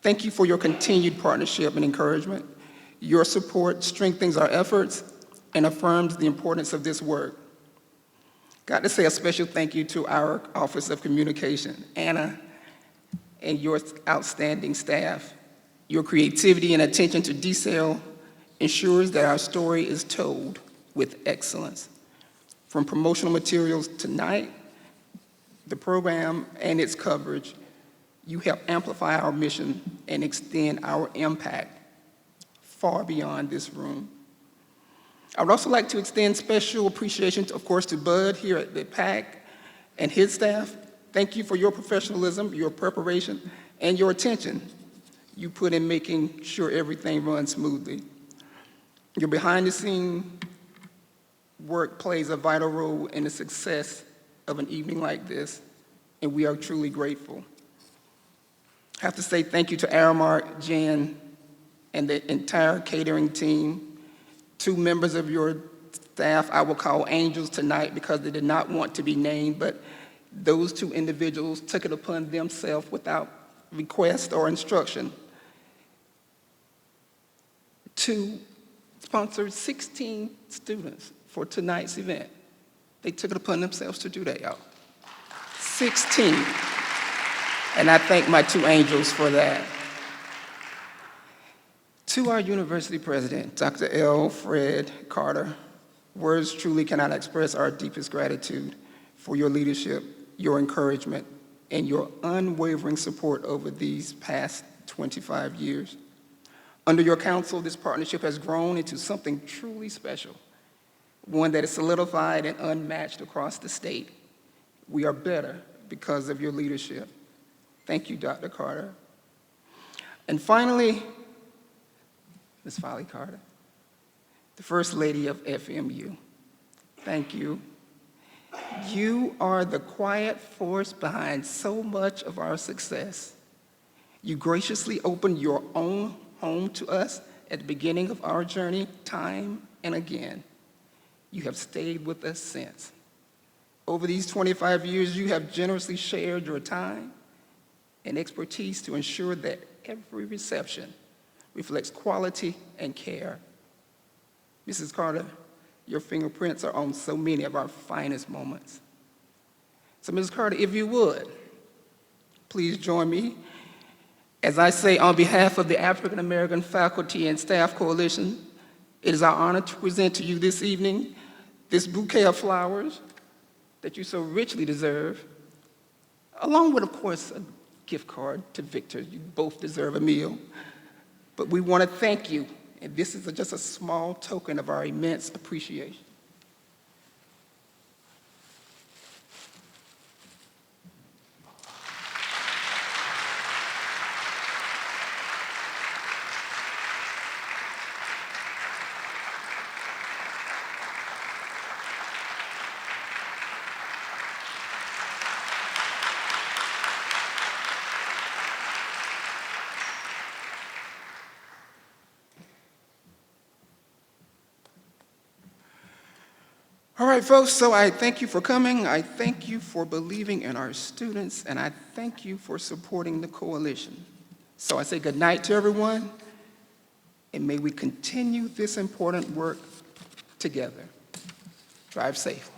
thank you for your continued partnership and encouragement. Your support strengthens our efforts and affirms the importance of this work. Got to say a special thank you to our Office of Communication, Anna, and your outstanding staff. Your creativity and attention to detail ensures that our story is told with excellence. From promotional materials tonight, the program and its coverage, you help amplify our mission and extend our impact far beyond this room. I would also like to extend special appreciation, of course, to Bud here at the PAC and his staff. Thank you for your professionalism, your preparation, and your attention you put in making sure everything runs smoothly. Your behind-the-scenes work plays a vital role in the success of an evening like this, and we are truly grateful. I have to say thank you to Aramark, Jen, and the entire catering team. 2 members of your staff I will call angels tonight because they did not want to be named, but those 2 individuals took it upon themselves without request or instruction to sponsor 16 students for tonight's event. They took it upon themselves to do that, y'all. 16. And I thank my 2 angels for that. To our university president, Dr. L. Fred Carter, words truly cannot express our deepest gratitude for your leadership, your encouragement, and your unwavering support over these past 25 years. Under your counsel, this partnership has grown into something truly special, one that is solidified and unmatched across the state. We are better because of your leadership. Thank you, Dr. Carter. And finally, Ms. Folly Carter, the First Lady of FMU, thank you. You are the quiet force behind so much of our success. You graciously opened your own home to us at the beginning of our journey, time and again. You have stayed with us since. Over these 25 years, you have generously shared your time and expertise to ensure that every reception reflects quality and care. Mrs. Carter, your fingerprints are on so many of our finest moments. So, Mrs. Carter, if you would, please join me as I say, on behalf of the African American Faculty and Staff Coalition, it is our honor to present to you this evening this bouquet of flowers that you so richly deserve, along with, of course, a gift card to Victor. You both deserve a meal. But we want to thank you, and this is just a small token of our immense appreciation. All right, folks, so I thank you for coming. I thank you for believing in our students, and I thank you for supporting the coalition. So I say good night to everyone, and may we continue this important work together. Drive safe.